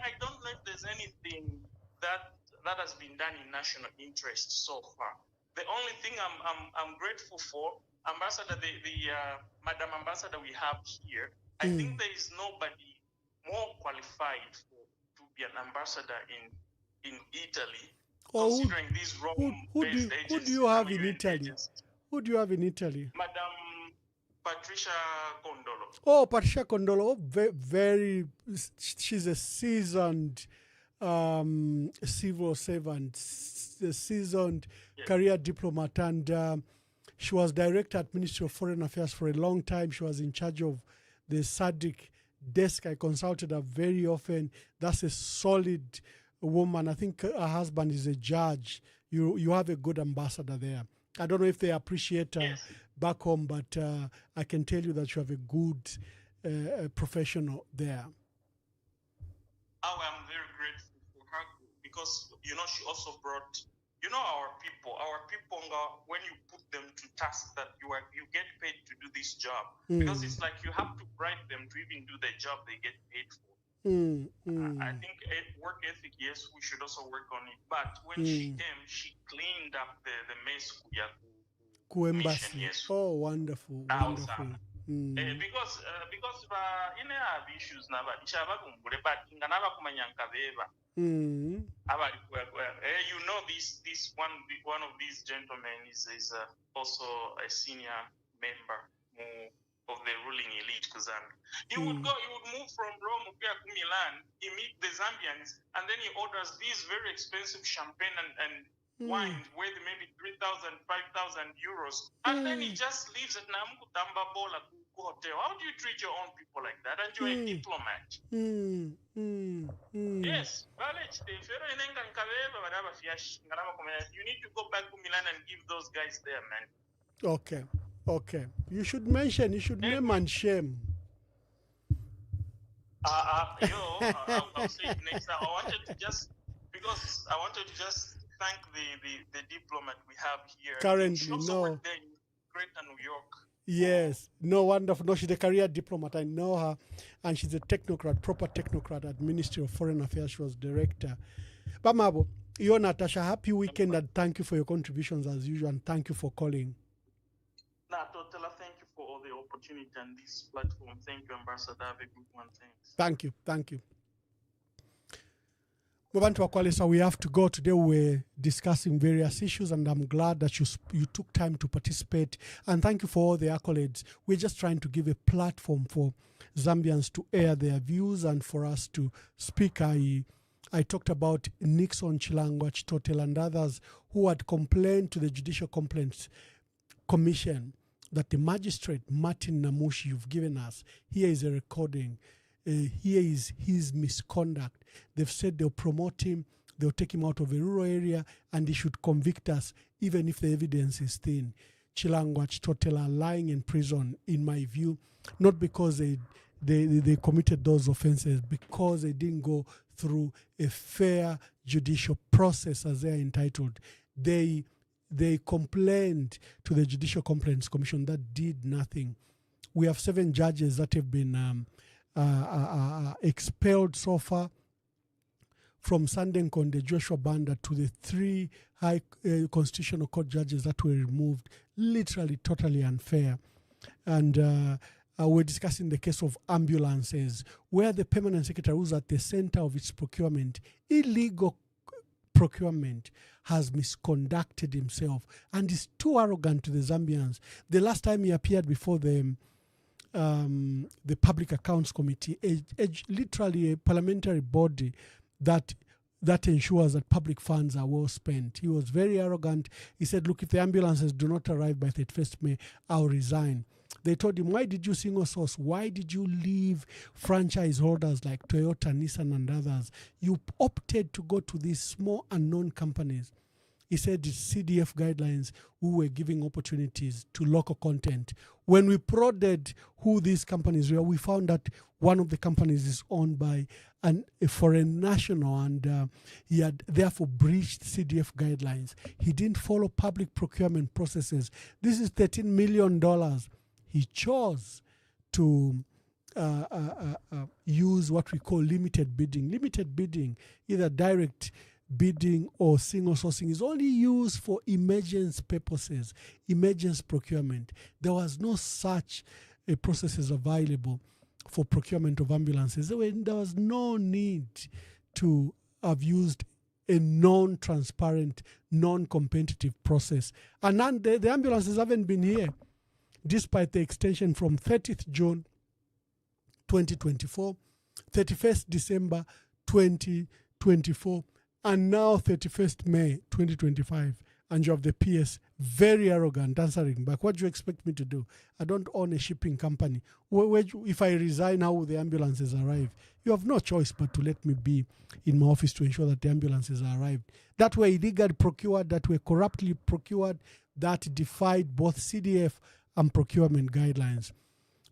I don't know if there's anything that has been done in national interest so far. The only thing I'm grateful for, Ambassador, the Madam Ambassador we have here, I think there is nobody more qualified to be an ambassador in Italy. Considering these Rome-based agencies. Who do you have in Italy? Who do you have in Italy? Madam Patricia Condolo. Oh, Patricia Condolo, very, she's a seasoned civil servant, a seasoned career diplomat, and she was director at Ministry of Foreign Affairs for a long time. She was in charge of the SADC desk. I consulted her very often. That's a solid woman. I think her husband is a judge. You have a good ambassador there. I don't know if they appreciate her back home, but I can tell you that you have a good professional there. Oh, I'm very grateful for her because she also brought our people when you put them to tasks that you get paid to do this job, because it's like you have to bribe them to even do the job they get paid for. I think work ethic, yes, we should also work on it. But when she came, she cleaned up the mess. Embassy. Yes. Oh, wonderful. Because in have issues now, but this one of these gentlemen is also a senior member of the ruling elite Zambia. He would move from Rome to Milan, he meet the Zambians, and then he orders these very expensive champagne and wine worth maybe 3,000, 5,000 euros. And then he just leaves at Namutamba Bola hotel. How do you treat your own people like that? And you're a diplomat. Yes. You need to go back to Milan and give those guys there, man. Okay. You should name and shame. I'll say it next time. I wanted to just because I wanted to just thank the diplomat we have here. Currently, she also no. worked there in Greater New York. Yes, no, wonderful. No, she's a career diplomat. I know her, and she's a technocrat, proper technocrat at Ministry of Foreign Affairs. She was director. But Mabo, you're Natasha. Happy weekend, and thank you for your contributions as usual, and thank you for calling. Totela, thank you for all the opportunity and this platform. Thank you, Ambassador. Have a good one. Thanks. Thank you. Thank you. Movantu Wakwalesa, we have to go. Today we're discussing various issues, and I'm glad that you took time to participate. And thank you for all the accolades. We're just trying to give a platform for Zambians to air their views and for us to speak. I talked about Nixon Chilangwa Chitotel and others who had complained to the Judicial Complaints Commission that the magistrate, Martin Namushi, you've given us, here is a recording. Here is his misconduct. They've said they'll promote him, they'll take him out of a rural area, and he should convict us, even if the evidence is thin. Chilangwa Chitotel are lying in prison, in my view, not because they committed those offenses, because they didn't go through a fair judicial process as they are entitled. They complained to the Judicial Complaints Commission that did nothing. We have 7 judges that have been expelled so far, from Sandenkonde, Joshua Banda, to the 3 high constitutional court judges that were removed. Literally, totally unfair. And we're discussing the case of ambulances, where the permanent secretary, who's at the center of its procurement, illegal procurement, has misconducted himself and is too arrogant to the Zambians. The last time he appeared before the Public Accounts Committee, literally a parliamentary body that ensures that public funds are well spent, he was very arrogant. He said, look, if the ambulances do not arrive by 31st May, I'll resign. They told him, why did you single source? Why did you leave franchise holders like Toyota, Nissan, and others? You opted to go to these small unknown companies. He said it's CDF guidelines who were giving opportunities to local content. When we prodded who these companies were, we found that one of the companies is owned by a foreign national, and he had therefore breached CDF guidelines. He didn't follow public procurement processes. This is $13 million. He chose to use what we call limited bidding. Limited bidding, either direct bidding or single sourcing, is only used for emergency purposes, emergency procurement. There was no such processes available for procurement of ambulances. There was no need to have used a non-transparent, non-competitive process. And then the ambulances haven't been here, despite the extension from 30th June 2024, 31st December 2024, and now 31st May 2025. And you have the PS very arrogant answering back, what do you expect me to do? I don't own a shipping company. If I resign, how will the ambulances arrive? You have no choice but to let me be in my office to ensure that the ambulances are arrived. That were illegally procured, that were corruptly procured, that defied both CDF and procurement guidelines.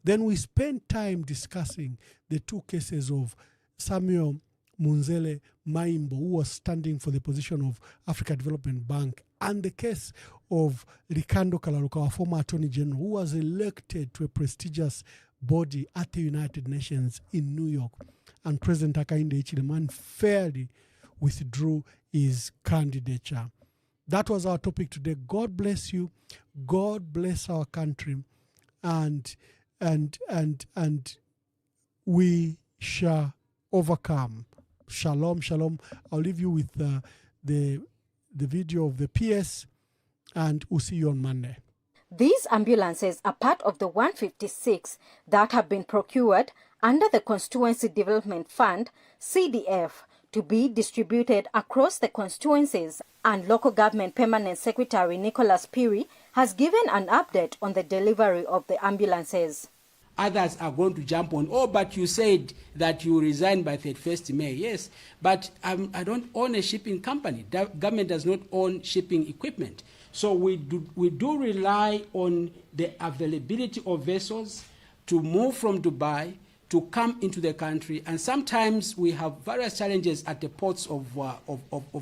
Then we spent time discussing the 2 cases of Samuel Munzele Maimbo, who was standing for the position of Africa Development Bank, and the case of Licando Kalaluca, our former Attorney General, who was elected to a prestigious body at the United Nations in New York. And President Hakainde Hichilema unfairly withdrew his candidature. That was our topic today. God bless you. God bless our country. And we shall overcome. Shalom, shalom. I'll leave you with the video of the PS, and we'll see you on Monday. These ambulances are part of the 156 that have been procured under the Constituency Development Fund, CDF, to be distributed across the constituencies, and Local Government Permanent Secretary Nicholas Piri has given an update on the delivery of the ambulances. Others are going to jump on, oh, but you said that you resign by 31st May. Yes, but I don't own a shipping company. The government does not own shipping equipment. So we do rely on the availability of vessels to move from Dubai to come into the country, and sometimes we have various challenges at the ports of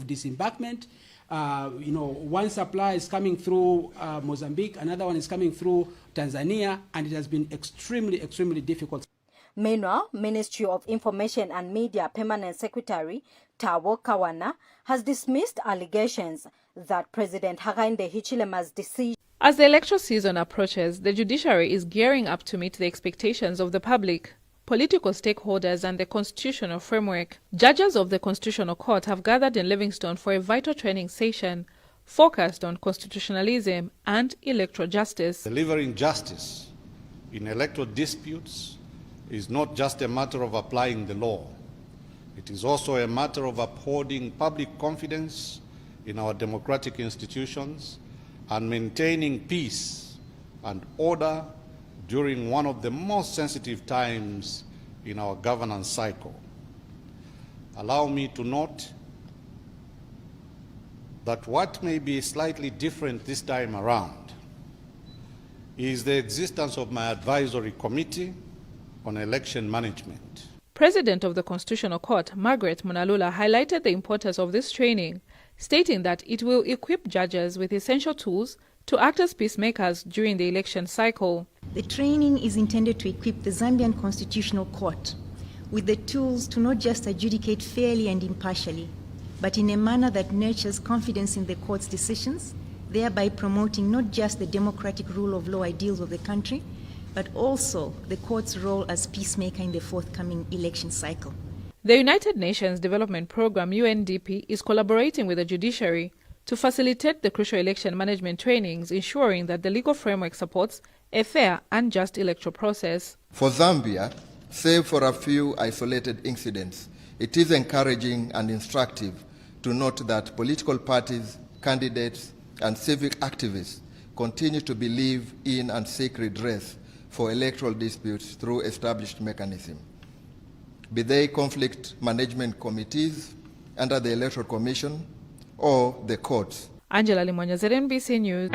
disembarkment. One supply is coming through Mozambique, another one is coming through Tanzania, and it has been extremely, extremely difficult. Meanwhile, Ministry of Information and Media Permanent Secretary Tawo Kawana has dismissed allegations that President Hakainde Hichilema's decision. As the electoral season approaches, the judiciary is gearing up to meet the expectations of the public, political stakeholders and the constitutional framework. Judges of the Constitutional Court have gathered in Livingstone for a vital training session focused on constitutionalism and electoral justice. Delivering justice in electoral disputes is not just a matter of applying the law. It is also a matter of upholding public confidence in our democratic institutions and maintaining peace and order during one of the most sensitive times in our governance cycle. Allow me to note that what may be slightly different this time around is the existence of my advisory committee on election management. President of the Constitutional Court, Margaret Munalula, highlighted the importance of this training, stating that it will equip judges with essential tools to act as peacemakers during the election cycle. The training is intended to equip the Zambian Constitutional Court with the tools to not just adjudicate fairly and impartially, but in a manner that nurtures confidence in the court's decisions, thereby promoting not just the democratic rule of law ideals of the country, but also the court's role as peacemaker in the forthcoming election cycle. The United Nations Development Programme, UNDP, is collaborating with the judiciary to facilitate the crucial election management trainings, ensuring that the legal framework supports a fair and just electoral process. For Zambia, save for a few isolated incidents, it is encouraging and instructive to note that political parties, candidates, and civic activists continue to believe in and seek redress for electoral disputes through established mechanisms, be they conflict management committees under the Electoral Commission or the courts. Angela Limonyo, ZNBC News.